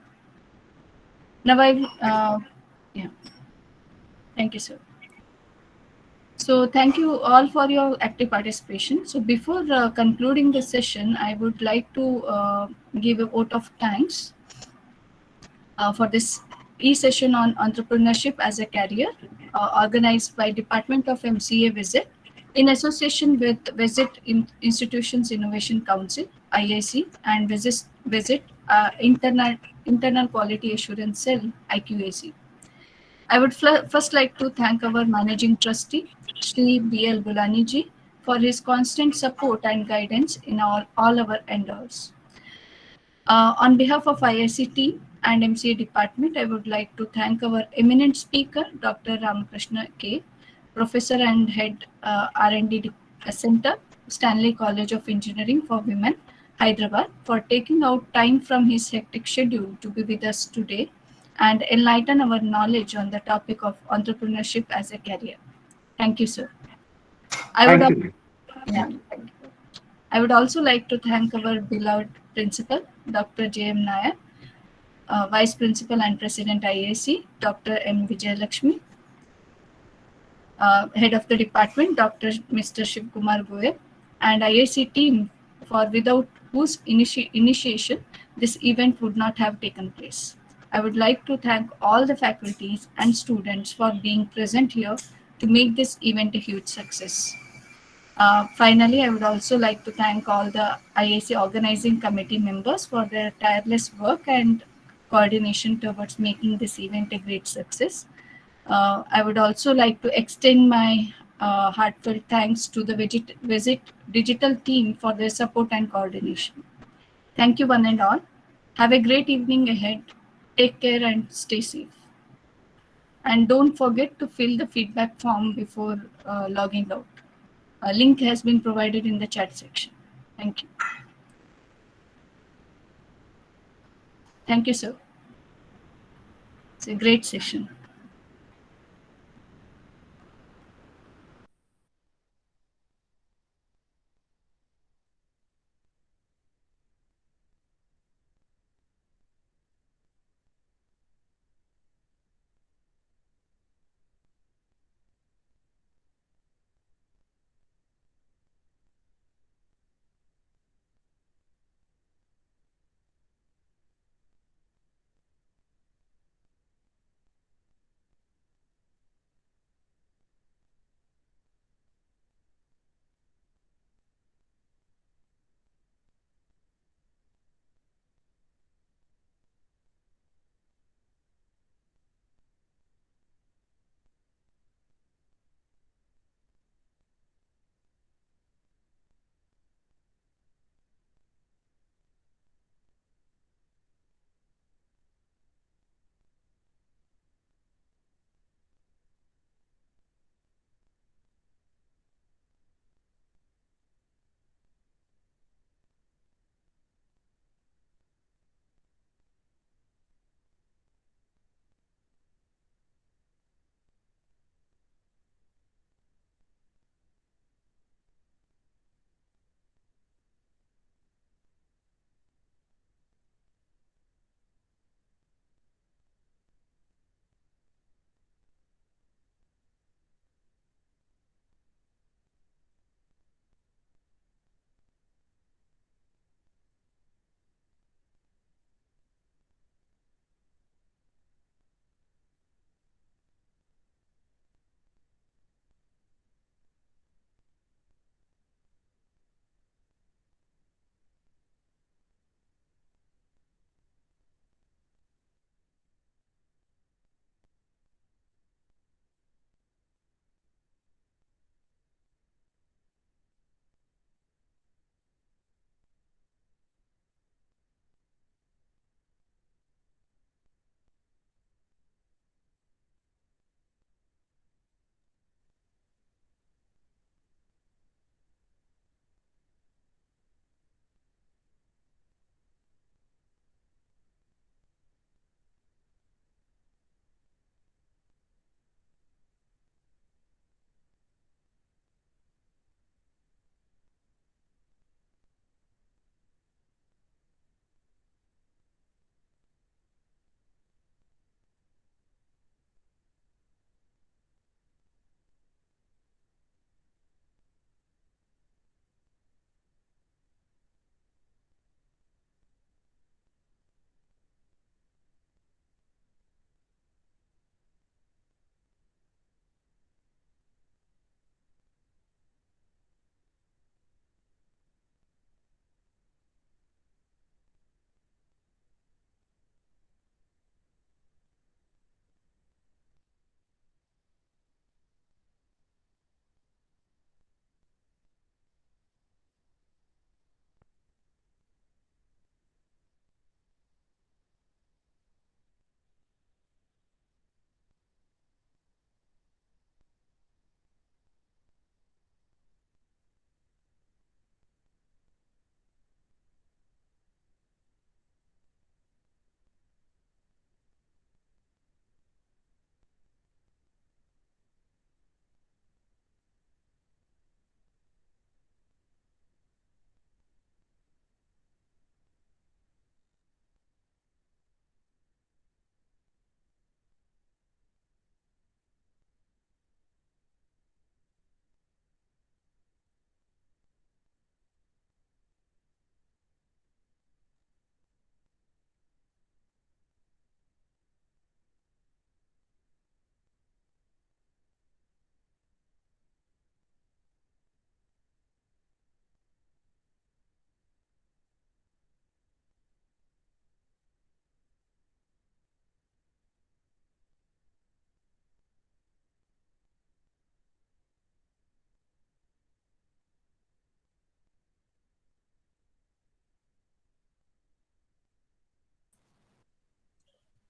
Now, yeah. Thank you, sir. So thank you all for your active participation. So before concluding the session, I would like to give a vote of thanks for this e-session on entrepreneurship as a career, organized by Department of MCA Visit in association with Visit Institutions Innovation Council, IIC, and Visit Internal Quality Assurance Cell, IQAC. I would first like to thank our managing trustee, Shri B.L. Bulani ji, for his constant support and guidance in all our endeavors. On behalf of IIC team and MCA department, I would like to thank our eminent speaker, Dr. Ramakrishna K, Professor and Head R&D Center, Stanley College of Engineering for Women, Hyderabad, for taking out time from his hectic schedule to be with us today and enlighten our knowledge on the topic of entrepreneurship as a career. Thank you, sir. I would also like to thank our beloved principal, Dr. J.M. Nair, Vice Principal and President IAC, Dr. M. Vijayalakshmi, Head of the Department, Mr. Shiv Kumar Goyal, and IAC team, for without whose initiation this event would not have taken place. I would like to thank all the faculties and students for being present here to make this event a huge success. Finally, I would also like to thank all the IAC organizing committee members for their tireless work and coordination towards making this event a great success. I would also like to extend my heartfelt thanks to the Visit Digital team for their support and coordination. Thank you one and all. Have a great evening ahead. Take care and stay safe. And don't forget to fill the feedback form before logging out. A link has been provided in the chat section. Thank you. Thank you, sir. It's a great session.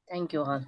Thank you all.